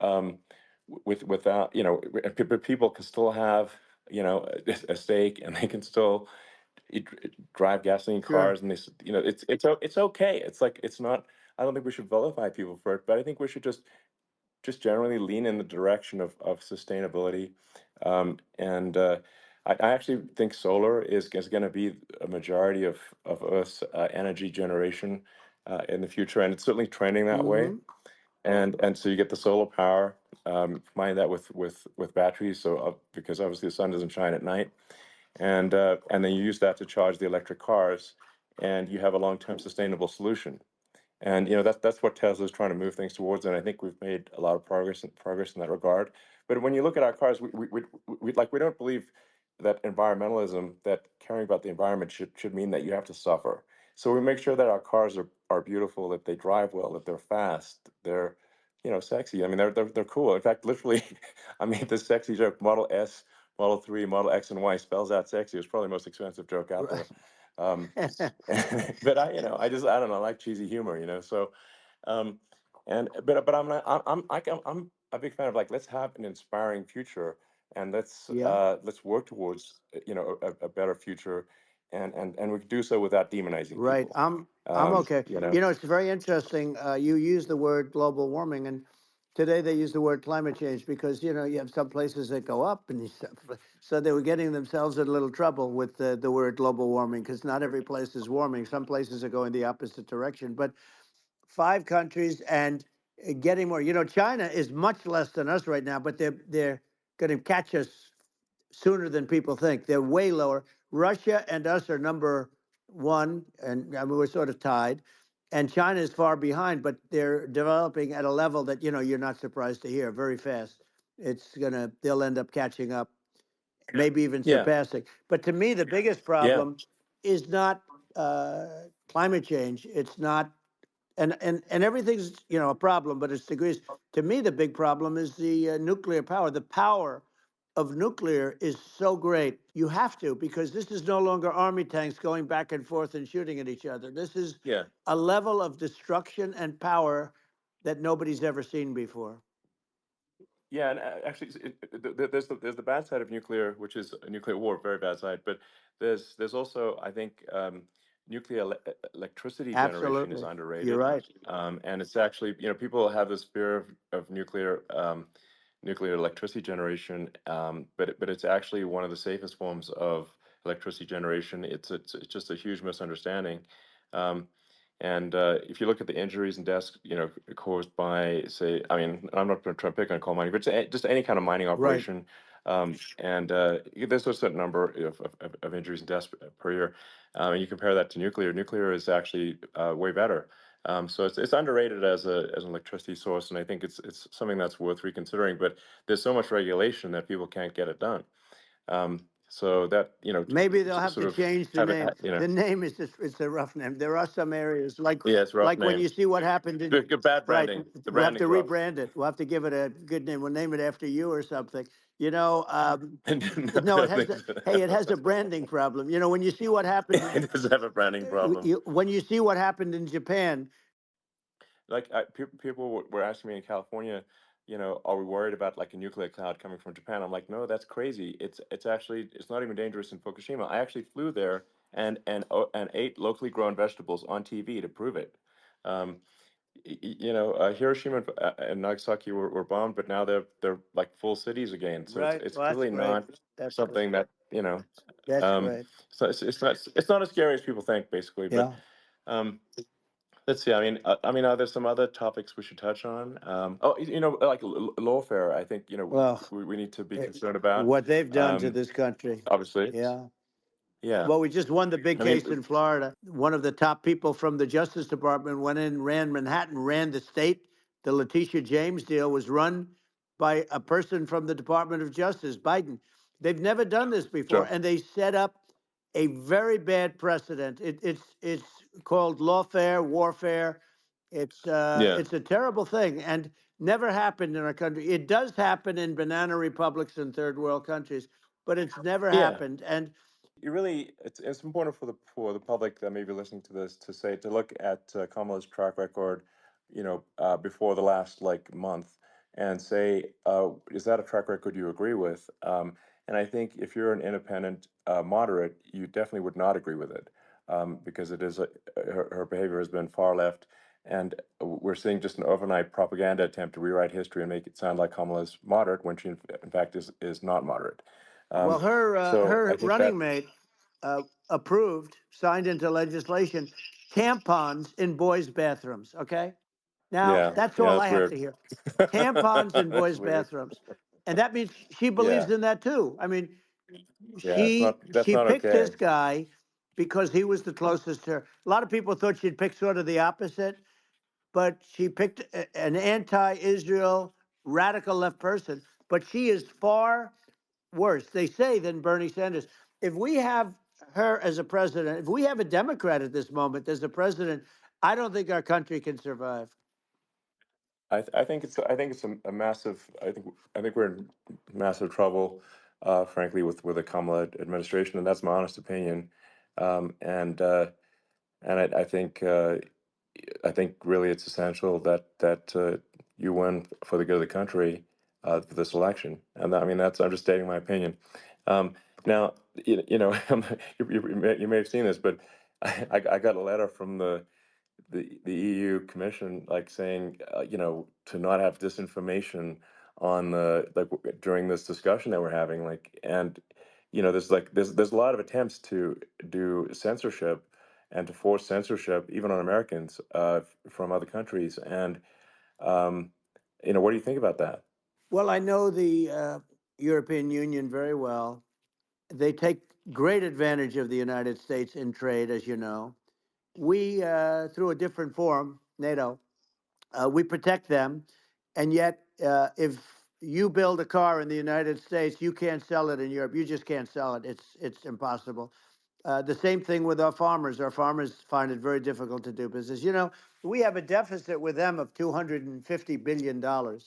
um, without but people can still have a stake, and they can still drive gasoline Sure. cars, and it's okay. It's like it's not. I don't think we should vilify people for it, but I think we should just generally lean in the direction of sustainability. And I actually think solar is going to be a majority of Earth's energy generation in the future, and it's certainly trending that way. Hmm. And so you get the solar power, combine that with batteries, so because obviously the sun doesn't shine at night, and then you use that to charge the electric cars, and you have a long-term sustainable solution. And that's what Tesla's trying to move things towards, and I think we've made a lot of progress in that regard. But when you look at our cars, we don't believe that environmentalism, that caring about the environment should mean that you have to suffer. So we make sure that our cars are beautiful, that they drive well, that they're fast, they're sexy. I mean, they're cool. In fact, literally, I made this sexy joke: Model S, Model 3, Model X, and Y spells out sexy. It's probably the most expensive joke out Right. there. Um, but I don't know, I like cheesy humor, so, um, but I'm not, I'm a big fan of like, let's have an inspiring future, and Yeah. let's work towards, a better future, and we can do so without demonizing Right. people. I'm okay. You know, It's very interesting. You use the word global warming, and today they use the word climate change because you have some places that go up, and so they were getting themselves in a little trouble with the word global warming because not every place is warming. Some places are going the opposite direction. But 5 countries and getting more. China is much less than us right now, but they're going to catch us sooner than people think. They're way lower. Russia and us are number one, and I mean, we're sort of tied. And China is far behind, but they're developing at a level that you're not surprised to hear very fast. They'll end up catching up, maybe even yeah, surpassing. But to me, the biggest yeah, problem is not climate change. It's not and everything's a problem, but it's degrees. To me, the big problem is the nuclear power. The power of nuclear is so great. You have to because this is no longer army tanks going back and forth and shooting at each other. This is yeah. a level of destruction and power that nobody's ever seen before. Yeah, and actually, there's the bad side of nuclear, which is a nuclear war, very bad side. But there's also, I think, nuclear electricity generation is Absolutely, you're underrated, right. and it's actually people have this fear of nuclear electricity generation, but it's actually one of the safest forms of electricity generation. It's just a huge misunderstanding. Um, And if you look at the injuries and deaths, caused by, say, I mean, I'm not going to try to pick on coal mining, but just any kind of mining Right. operation, and there's a certain number of injuries and deaths per year. And you compare that to nuclear. Nuclear is actually way better. So it's underrated as an electricity source, and I think it's something that's worth reconsidering. But there's so much regulation that people can't get it done. So that Maybe they'll have sort to of change the have it, name. The name is just, it's a rough name. There are some areas yeah, it's a rough like when name. you see what happened in, Good bad right, branding. The we'll have to branding's rough. rebrand it. We'll have to give it a good name. We'll name it after you or something. You know, No, no, it has thanks. a, hey, it has a branding problem. You know, when you see what happened in, It does have a branding problem. when you see what happened in Japan, Like people were asking me in California, are we worried about like a nuclear cloud coming from Japan? I'm like, no, that's crazy. It's actually it's not even dangerous in Fukushima. I actually flew there and ate locally grown vegetables on TV to prove it. Um, Hiroshima and Nagasaki were bombed, but now they're like full cities again. So right? it's Well, that's clearly great. not That's great. something that That's um, great. so it's not as scary as people think, basically. But Yeah. um, let's see. I mean, are there some other topics we should touch on? Oh, like lawfare. I think Well, we need to be eh, concerned about. what they've done to Um, this country. Obviously, Yeah. yeah. Well, we just won the big I mean, case in Florida. One of the top people from the Justice Department went in, ran Manhattan, ran the state. The Letitia James deal was run by a person from the Department of Justice, Biden. They've never done this before, sure. and they set up a very bad precedent. It's called lawfare, warfare. Yeah, It's a terrible thing, and never happened in our country. It does happen in banana republics and third world countries, but it's never yeah. happened. And You really, it's important for the public that may be listening to this to look at Kamala's track record, before the last like month, and say, is that a track record you agree with? And I think if you're an independent moderate, you definitely would not agree with it, because it is her behavior has been far left, and we're seeing just an overnight propaganda attempt to rewrite history and make it sound like Kamala's moderate when she in fact is not moderate. well, So I her think that. running mate approved, signed into legislation, tampons in boys' bathrooms. Okay, now Yeah, that's yeah, all I that's have weird. to hear. Tampons in That's boys' weird. bathrooms, and that means she Yeah, believes in that too. I mean, yeah, that's she not picked okay. this guy because he was the closest to her. A lot of people thought she'd pick sort of the opposite, but she picked an anti-Israel radical left person. But she is far worse, they say, than Bernie Sanders. If we have her as a president, if we have a Democrat at this moment as a president, I don't think our country can survive. I think it's a massive. I think we're in massive trouble, frankly, with the Kamala administration, and that's my honest opinion. And I think really it's essential that you win for the good of the country for this election, and I mean I'm just stating my opinion. Now, you may have seen this, but I got a letter from the EU Commission like saying to not have disinformation on the like during this discussion that we're having, like, and there's a lot of attempts to do censorship and to force censorship even on Americans from other countries, and um, what do you think about that? Well, I know the European Union very well. They take great advantage of the United States in trade, as you know. We, through a different forum, NATO, we protect them, and yet, if you build a car in the United States, you can't sell it in Europe. You just can't sell it. It's impossible. The same thing with our farmers. Our farmers find it very difficult to do business. You know, we have a deficit with them of $250 billion,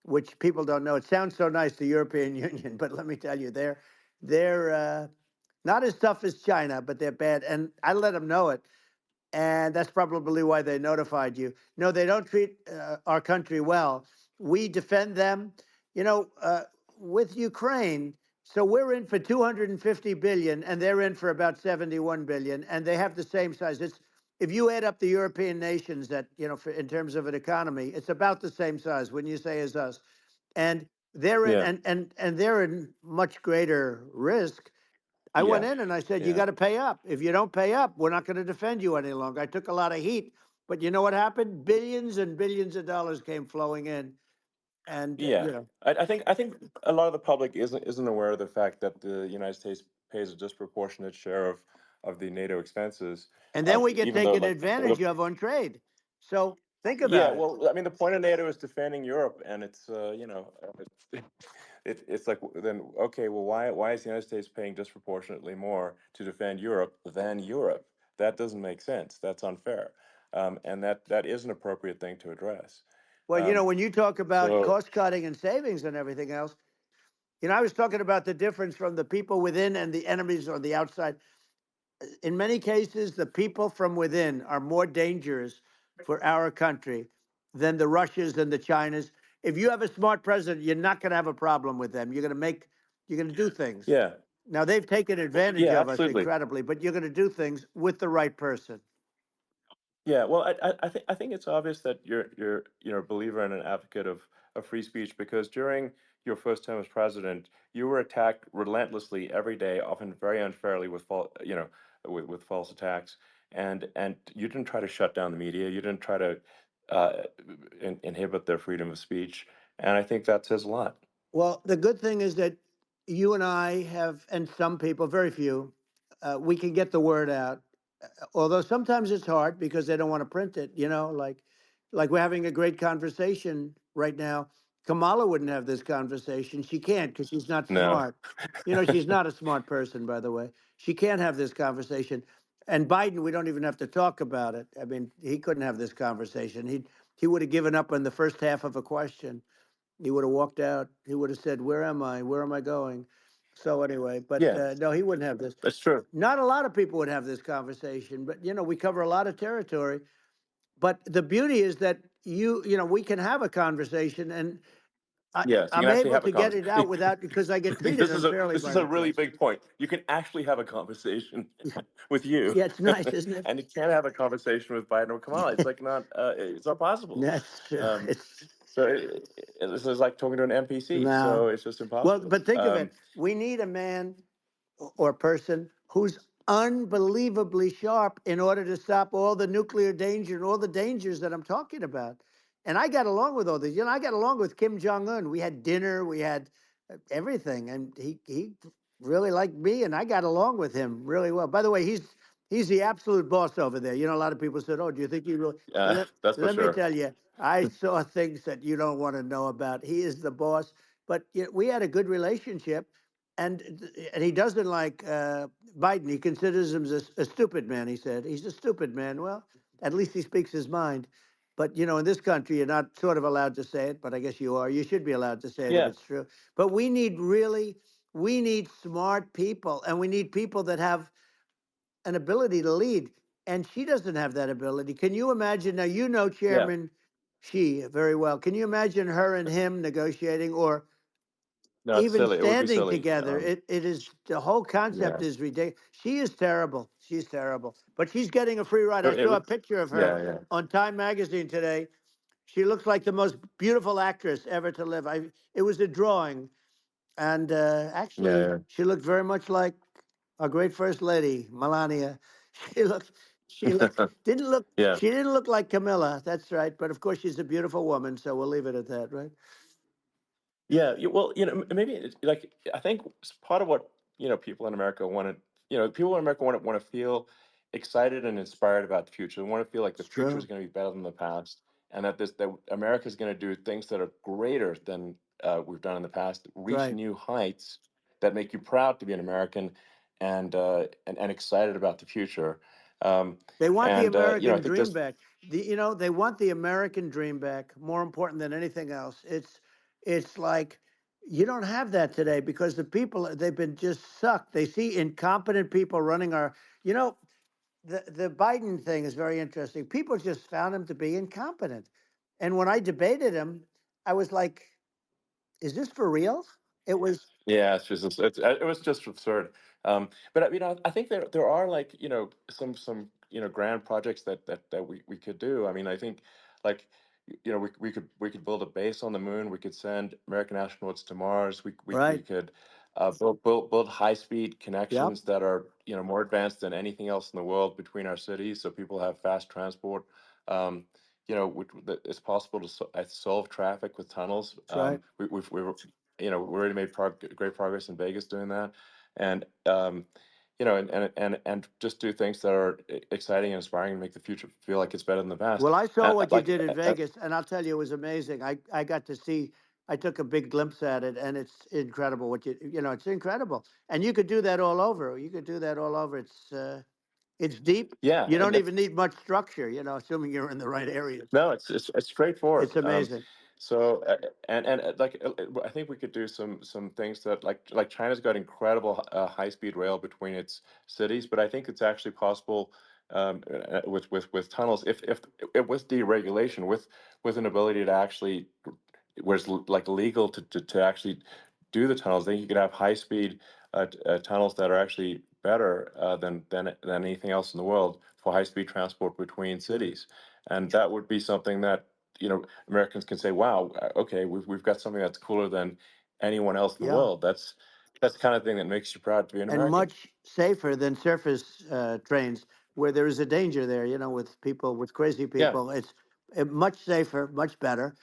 which people don't know. It sounds so nice, the European Union, but let me tell you, they're not as tough as China, but they're bad. And I let them know it, and that's probably why they notified you. No, they don't treat our country well. We defend them, you know, with Ukraine. So we're in for 250 billion, and they're in for about 71 billion, and they have the same size. It's if you add up the European nations that in terms of an economy, it's about the same size. Wouldn't you say as us? And they're in, Yeah, and they're in much greater risk. I went Yeah, in and I said, you yeah, got to pay up. If you don't pay up, we're not going to defend you any longer. I took a lot of heat, but you know what happened? Billions and billions of dollars came flowing in. And, yeah. I think a lot of the public isn't aware of the fact that the United States pays a disproportionate share of the NATO expenses. and then we get Even though taken like advantage of on trade. So think yeah, about it. well, I mean, the point of NATO is defending Europe, and it's it's like then okay, well, why is the United States paying disproportionately more to defend Europe than Europe? That doesn't make sense. That's unfair, and that is an appropriate thing to address. Well, Um, when you talk about so cost cutting and savings and everything else, I was talking about the difference from the people within and the enemies on the outside. In many cases, the people from within are more dangerous for our country than the Russias and the Chinas. If you have a smart president, you're not going to have a problem with them. You're going to do things. yeah, Now they've taken advantage yeah, of us absolutely. incredibly, but you're going to do things with the right person. Yeah, well, I think it's obvious that you're a believer and an advocate of free speech because during your first term as president, you were attacked relentlessly every day, often very unfairly with with false attacks, and you didn't try to shut down the media, you didn't try to uh, inhibit their freedom of speech, and I think that says a lot. Well, the good thing is that you and I have, and some people, very few, we can get the word out. Although sometimes it's hard because they don't want to print it. Like we're having a great conversation right now. Kamala wouldn't have this conversation. She can't because she's not No, smart. She's not a smart person, by the way. She can't have this conversation. And Biden, we don't even have to talk about it. I mean, he couldn't have this conversation. He would have given up on the first half of a question. He would have walked out. He would have said, "Where am I? Where am I going?" So anyway, but yeah, no, he wouldn't have this. that's true. Not a lot of people would have this conversation, but we cover a lot of territory. But the beauty is that we can have a conversation, and Yes, you can I'm actually able have a to get it out conversation. without because I get treated This is a unfairly this by is a the really press. big point. You can actually have a conversation with you, Yeah, it's nice, isn't it? and you can't have a conversation with Biden or Kamala. It's like it's not possible. That's true. Um, It's so this is like talking to an NPC. no. So it's just Well, impossible. but think of it. We need a man or person who's unbelievably sharp in order to stop all the nuclear danger and all the dangers that I'm talking about. And I got along with all these. I got along with Kim Jong Un. We had dinner, we had everything, and he really liked me, and I got along with him really well. By the way, he's the absolute boss over there. A lot of people said, "Oh, do you think he really?" That's for Let me sure. tell you, I saw things that you don't want to know about. He is the boss. But we had a good relationship, and he doesn't like Biden. He considers him a stupid man. He said he's a stupid man. Well, at least he speaks his mind. But in this country, you're not sort of allowed to say it, but I guess you are. You should be allowed to say it if Yeah, it's true. But we need smart people, and we need people that have an ability to lead. And she doesn't have that ability. Can you imagine? Now, yeah. Chairman Xi very well. Can you imagine her and him negotiating or No, it's even silly. It would be standing silly. together? It is the whole Yeah. concept is ridiculous. She is terrible. She's terrible. But she's getting a free ride. I It saw a would. picture of her Yeah, yeah, on Time Magazine today. She looks like the most beautiful actress ever to live. It was a drawing, and yeah, actually, yeah. she looked very much like our great first lady, Melania. She looked, she looked, didn't look, Yeah. she didn't look like Camilla. That's right. But of course, she's a beautiful woman, so we'll leave it at that, right? Yeah, well, maybe like I think part of what people in America want to, people in America want to feel excited and inspired about the future. They want to feel like the It's future is true. going to be better than the past, and that America is going to do things that are greater than we've done in the past, reach Right. new heights that make you proud to be an American, and excited about the future. Um, They want the I American think dream this, back. They want the American dream back. More important than anything else. It's like you don't have that today because the people they've been just sucked. They see incompetent people running our. You know, the Biden thing is very interesting. People just found him to be incompetent, and when I debated him, I was like, "Is this for real?" It was yeah, it was just absurd. But I think there are like some grand projects that we could do. I mean, I think like we could build a base on the moon. We could send American astronauts to Mars. We right. could build high-speed Yep. connections that are, more advanced than anything else in the world between our cities, so people have fast transport. Um, that it's possible to solve traffic with tunnels. That's right. We already made great progress in Vegas doing that, and and just do things that are exciting and inspiring and make the future feel like it's better than the past. Well, I saw And what you like, did in Vegas, and I'll tell you, it was amazing. I got to see. I took a big glimpse at it, and it's incredible. It's incredible, and you could do that all over. You could do that all over. It's deep. yeah, You and don't even need much structure. Assuming you're in the right areas. no, it's It's straightforward. amazing. So I think we could do some things that, like China's got incredible high speed rail between its cities, but I think it's actually possible, with tunnels, if with deregulation, with an ability to actually, where it's like legal to actually do the tunnels. Then you could have high speed tunnels that are actually better than anything else in the world for high speed transport between Yeah. cities, and that would be something that, Americans can say, "Wow, okay, we've got something that's cooler than anyone else in the Yeah. world." That's the kind of thing that makes you proud to be an And American. much safer than surface trains, where there is a danger there. With people, with crazy Yeah, people, it's much safer, much better.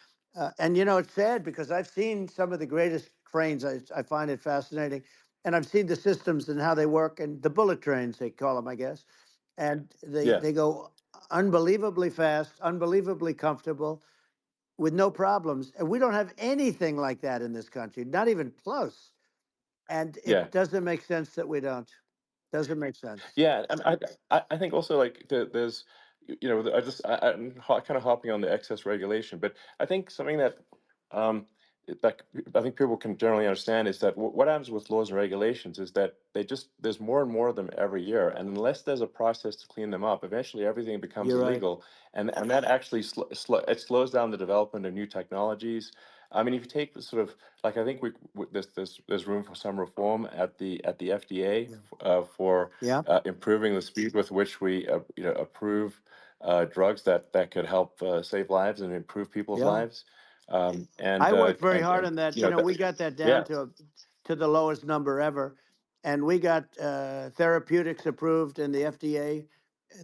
And it's sad because I've seen some of the greatest trains. I find it fascinating, and I've seen the systems and how they work, and the bullet trains they call them, I guess. And they yeah, they go unbelievably fast, unbelievably comfortable, with no problems. And we don't have anything like that in this country, not even close. And yeah. it doesn't make sense that we don't. Doesn't make sense. Yeah, and I think also, like, there's, I'm kind of hopping on the excess regulation, but I think something that, um like, I think people can generally understand is that what happens with laws and regulations is that there's more and more of them every year, and unless there's a process to clean them up, eventually everything becomes You're right. illegal, and that actually it slows down the development of new technologies. I mean, if you take the sort of, like, I think there's room for some reform at the FDA, Yeah. for Yeah. improving the speed with which we approve drugs that could help save lives and improve people's Yeah. lives. Um, and I uh, worked very and hard and on that. you know that, We got that down yeah, to the lowest number ever, and we got therapeutics approved in the FDA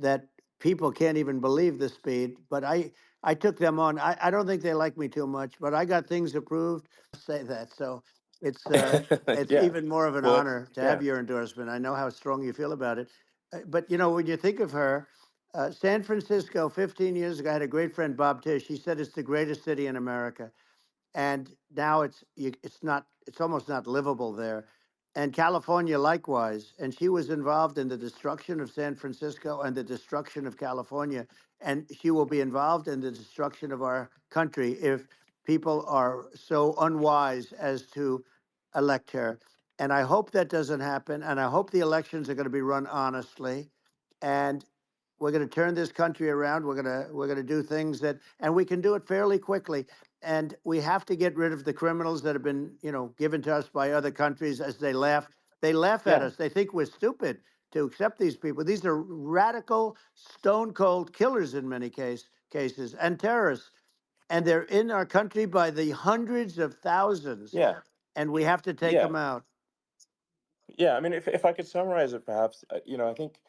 that people can't even believe the speed. But I took them on. I don't think they like me too much, but I got things approved. Say that. So it's yeah. even more of an Well, honor to have yeah, your endorsement. I know how strong you feel about it. But when you think of her, San Francisco, 15 years ago, I had a great friend, Bob Tish. He said it's the greatest city in America, and now it's not, it's almost not livable there. And California likewise. And she was involved in the destruction of San Francisco and the destruction of California, and she will be involved in the destruction of our country if people are so unwise as to elect her. And I hope that doesn't happen, and I hope the elections are going to be run honestly, and we're going to turn this country around. We're going to do things that, and we can do it fairly quickly. And we have to get rid of the criminals that have been, given to us by other countries. As they laugh, they laugh at yeah, us. They think we're stupid to accept these people. These are radical, stone cold killers in many cases, and terrorists. And they're in our country by the hundreds of thousands, yeah, and we have to take yeah. them out. Yeah, I mean, if I could summarize it, perhaps, I think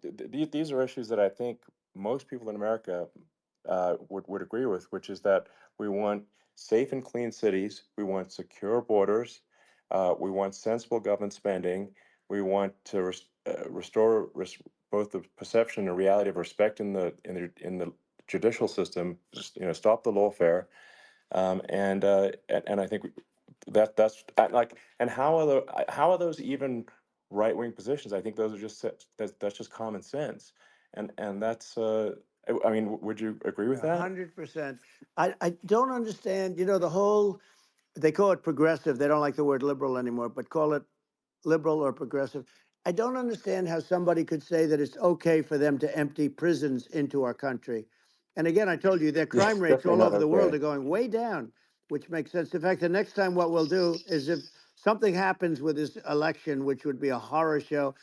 these are issues that I think most people in America would agree with, which is that we want safe and clean cities, we want secure borders, we want sensible government spending, we want to restore both the perception and reality of respect in the judicial system, just, stop the lawfare, and I think that's like, and how are those even right wing positions? I think those are that's just common sense, and that's I mean, would you agree with A that? 100%. I don't understand, the whole, they call it progressive. They don't like the word liberal anymore, but call it liberal or progressive. I don't understand how somebody could say that it's okay for them to empty prisons into our country. And again, I told you their Yeah, crime rates definitely all not over the world okay. are going way down, which makes sense. In fact, the next time what we'll do is, if something happens with this election, which would be a horror show,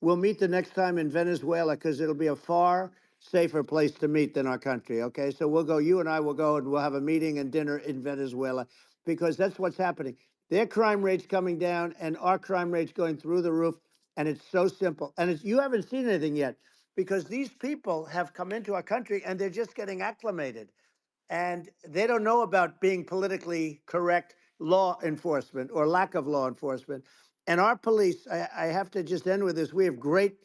we'll meet the next time in Venezuela, because it'll be a far safer place to meet than our country. Okay. So we'll go, you and I will go, and we'll have a meeting and dinner in Venezuela. because that's what's happening. Their crime rate's coming down, and our crime rate's going through the roof. And it's so simple. And you haven't seen anything yet because these people have come into our country and they're just getting acclimated, and they don't know about being politically correct law enforcement or lack of law enforcement. And our police, I have to just end with this. We have great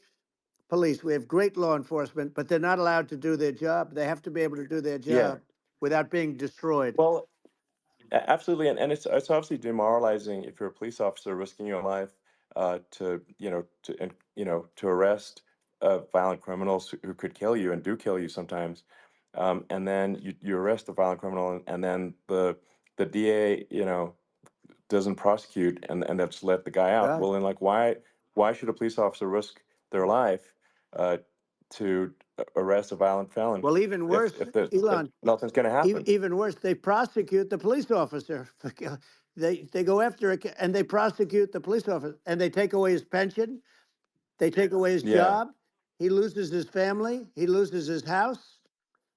police, we have great law enforcement, but they're not allowed to do their job. They have to be able to do their Yeah. job without being destroyed. Well, absolutely, and it's obviously demoralizing if you're a police officer risking your life to to arrest violent criminals who could kill you and do kill you sometimes, and then you arrest the violent criminal and then the DA doesn't prosecute and that's let the guy out. Yeah. Well, then like why should a police officer risk their life uh, to arrest a violent felon Well, even worse, if Elon, nothing's going to happen? even worse, they prosecute the police officer. They go after it and they prosecute the police officer and they take away his pension. They take away his Yeah. job. He loses his family. He loses his house.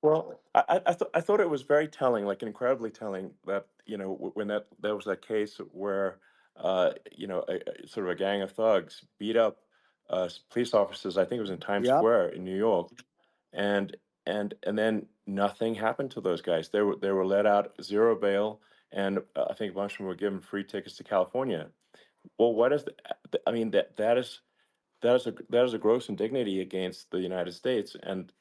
Well, I thought it was very telling, like incredibly telling, that when there was that case where sort of a gang of thugs beat up police officers. I think it was in Times Yep. Square in New York, and and then nothing happened to those guys. They were let out, zero bail, and I think a bunch of them were given free tickets to California. Well, what is I mean that is a gross indignity against the United States, and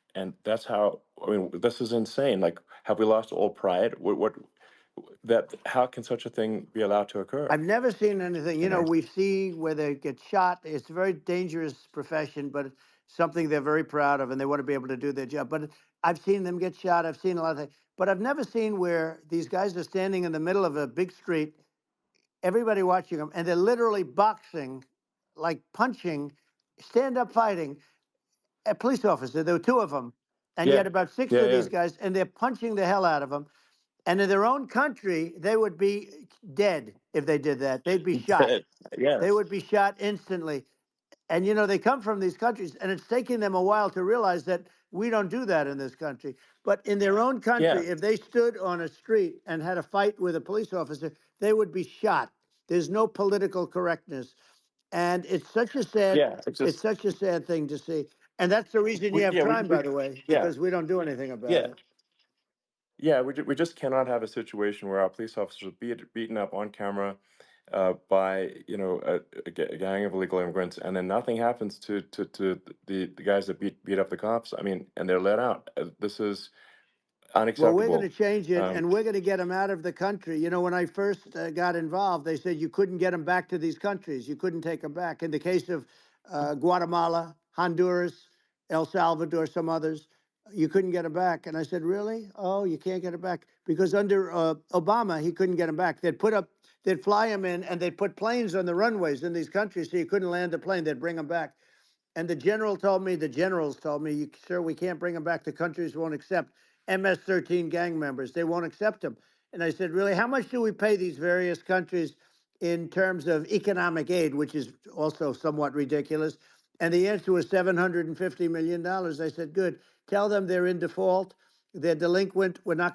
that's how I mean this is insane. Like, have we lost all pride? What that how can such a thing be allowed to occur? I've never seen anything. You know? We see where they get shot. It's a very dangerous profession, but it's something they're very proud of, and they want to be able to do their job. But I've seen them get shot. I've seen a lot of things, but I've never seen where these guys are standing in the middle of a big street, everybody watching them, and they're literally boxing, like punching, stand up fighting a police officer. There were two of them, and you Yeah, had about six yeah, of yeah. these guys, and they're punching the hell out of them. And in their own country, they would be dead if they did that. They'd be shot. They Yes. would be shot instantly. And they come from these countries, and it's taking them a while to realize that we don't do that in this country. But in their own Yeah, country, if they stood on a street and had a fight with a police officer, they would be shot. There's no political correctness, and yeah. it's such a sad thing to see. And that's the reason you We have yeah crime, we by the way, yeah because we don't do anything about yeah it. yeah. We just cannot have a situation where our police officers are beaten up on camera by a gang of illegal immigrants, and then nothing happens to the guys that beat up the cops. I mean, and they're let out. This is Well, we're going to unacceptable. change it, Um, and we're going to get them out of the country. When I first got involved, they said you couldn't get them back to these countries. You couldn't take them back. In the case of Guatemala, Honduras, El Salvador, some others, you couldn't get them back. And I said, really? Oh, you can't get them back because under Obama, he couldn't get them back. They'd fly them in, and they'd put planes on the runways in these countries, so you couldn't land a plane. They'd bring them back. And the generals told me, sir, we can't bring them back. The countries won't accept MS-13 gang members. They won't accept them. And I said, really, how much do we pay these various countries in terms of economic aid, which is also somewhat ridiculous? And the answer was $750 million. I said, good. Tell them they're in default. They're delinquent. We're not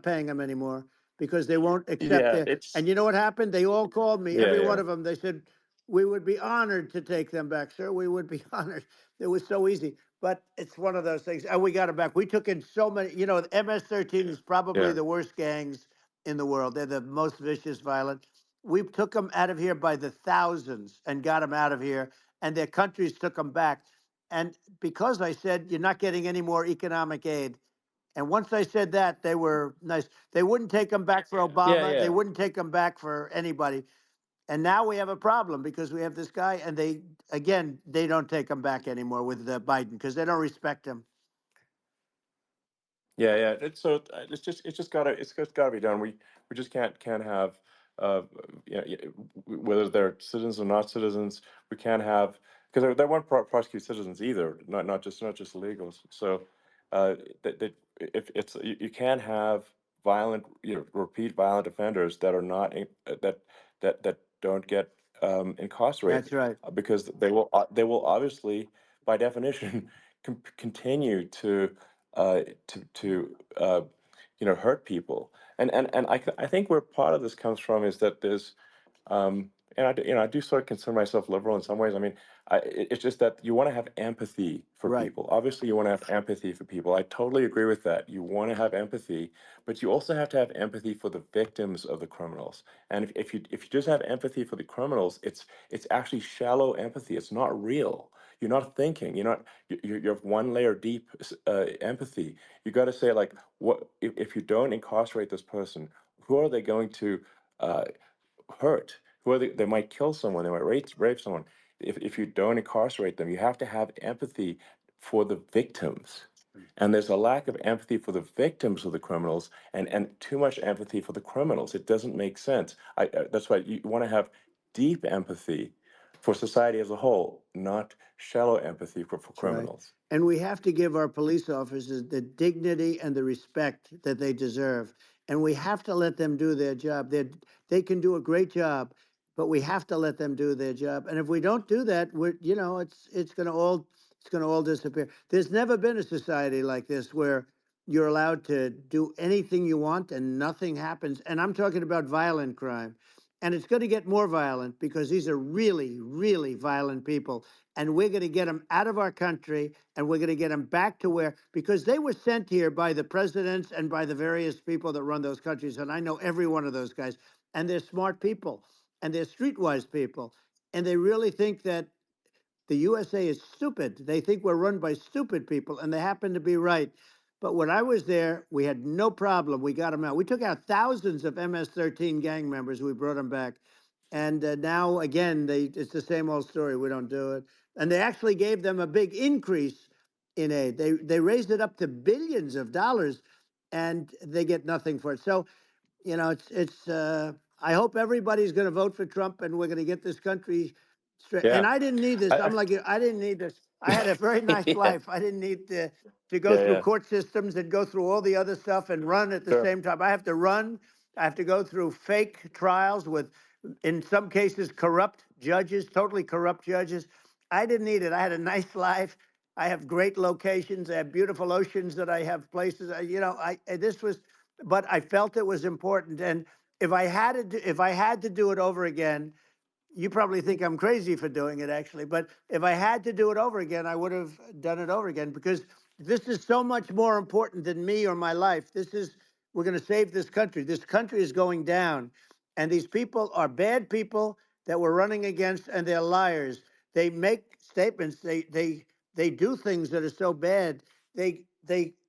paying them anymore because they won't accept yeah, their. it's And you know what happened? They all called me, yeah, every yeah, one of them. They said, we would be honored to take them back, sir. We would be honored. It was so easy. But it's one of those things. And we got them back. We took in so many, the MS-13 is probably yeah, the worst gangs in the world. They're the most vicious, violent. We took them out of here by the thousands and got them out of here. And their countries took them back. And because I said, you're not getting any more economic aid. And once I said that, they were nice. They wouldn't take them back for yeah, Obama. They yeah. wouldn't take them back for anybody. And now we have a problem because we have this guy, and they don't take him back anymore with Biden because they don't respect him. Yeah, yeah. It's just gotta be done. We just can't have uh whether they're citizens or not citizens. We can't have because they won't prosecute citizens either. Not just illegals. So that if it's you can't have violent repeat violent offenders that are not that don't get That's incarcerated right. because they will obviously by definition continue to hurt people. I think where part of this comes from is that there's and I do sort of consider myself liberal in some ways. I mean, it's just that you want to have empathy for Right. people. Obviously, you want to have empathy for people. I totally agree with that. You want to have empathy, but you also have to have empathy for the victims of the criminals. And if you just have empathy for the criminals, it's actually shallow empathy. It's not real. You're not thinking. You're not. You're one layer deep empathy. You got to say like, what if you don't incarcerate this person? Who are they going to? Uh, Hurt, who are they might kill someone, they might rape someone. If you don't incarcerate them, you have to have empathy for the victims. And there's a lack of empathy for the victims of the criminals and too much empathy for the criminals. It doesn't make sense. That's why you want to have deep empathy for society as a whole, not shallow empathy for That's right. criminals. And we have to give our police officers the dignity and the respect that they deserve. And we have to let them do their job. They can do a great job, but we have to let them do their job. And if we don't do that, it's going to all disappear. There's never been a society like this where you're allowed to do anything you want and nothing happens. And I'm talking about violent crime. And it's going to get more violent because these are really, really violent people, and we're going to get them out of our country, and we're going to get them back to where, because they were sent here by the presidents and by the various people that run those countries. And I know every one of those guys, and they're smart people, and they're streetwise people. And they really think that the USA is stupid. They think we're run by stupid people, and they happen to be right. But when I was there, we had no problem. We got them out. We took out thousands of MS-13 gang members. We brought them back. And now, again, it's the same old story. We don't do it. And they actually gave them a big increase in aid. They raised it up to billions of dollars, and they get nothing for it. So it's. I hope everybody's going to vote for Trump, and we're going to get this country straight. And Yeah. I didn't need this. I, I'm like you. I didn't need this. I had a very nice yeah. life. I didn't need to go Yeah. through Yeah. court systems and go through all the other stuff and run at the Sure. same time. I have to run. I have to go through fake trials with, in some cases, corrupt judges, totally corrupt judges. I didn't need it. I had a nice life. I have great locations. I have beautiful oceans that I have places. This was, but I felt it was important. And if I had to do it over again, you probably think I'm crazy for doing it, actually. But if I had to do it over again, I would have done it over again, because this is so much more important than me or my life. We're going to save this country. This country is going down. And these people are bad people that we're running against, and they're liars. They make statements. They do things that are so bad. They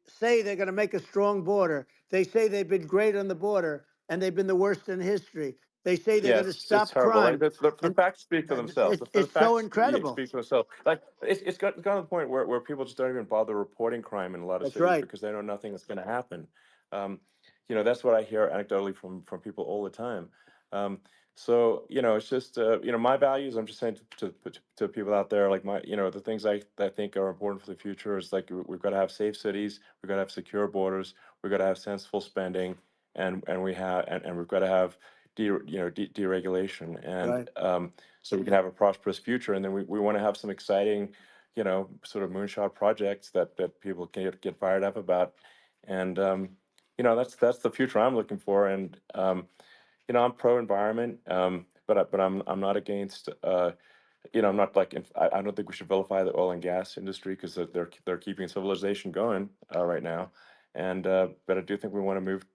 say they're going to make a strong border. They say they've been great on the border, and they've been the worst in history. They say they're Yeah, going to it's stop horrible. Like crime, the and facts speak for themselves. The it's so facts incredible. speak for themselves. Like it's gotten to the point where people just don't even bother reporting crime in a lot of That's cities right. because they know nothing is going to happen. Um, that's what I hear anecdotally from people all the time. So it's just my values. I'm just saying to people out there, like the things I think are important for the future is like we've got to have safe cities, we've got to have secure borders, we've got to have sensible spending, and we've got to have deregulation, and Right. so we can have a prosperous future. And then we want to have some exciting, sort of moonshot projects that people can get fired up about. And that's the future I'm looking for. And I'm pro environment, but I'm not against. I'm not like I don't think we should vilify the oil and gas industry because they're keeping civilization going right now, and but I do think we want to move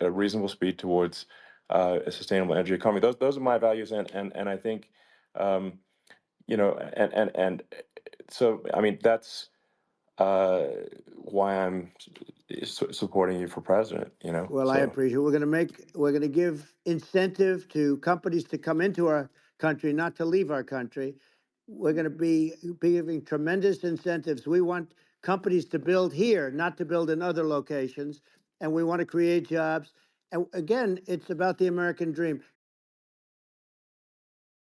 a reasonable speed towards a sustainable energy economy. Those are my values, and I think um, and so I mean that's uh, why I'm supporting you for president. Well, I So appreciate it. We're going to give incentive to companies to come into our country, not to leave our country. We're going to be giving tremendous incentives. We want companies to build here, not to build in other locations. And we want to create jobs. And again, it's about the American dream.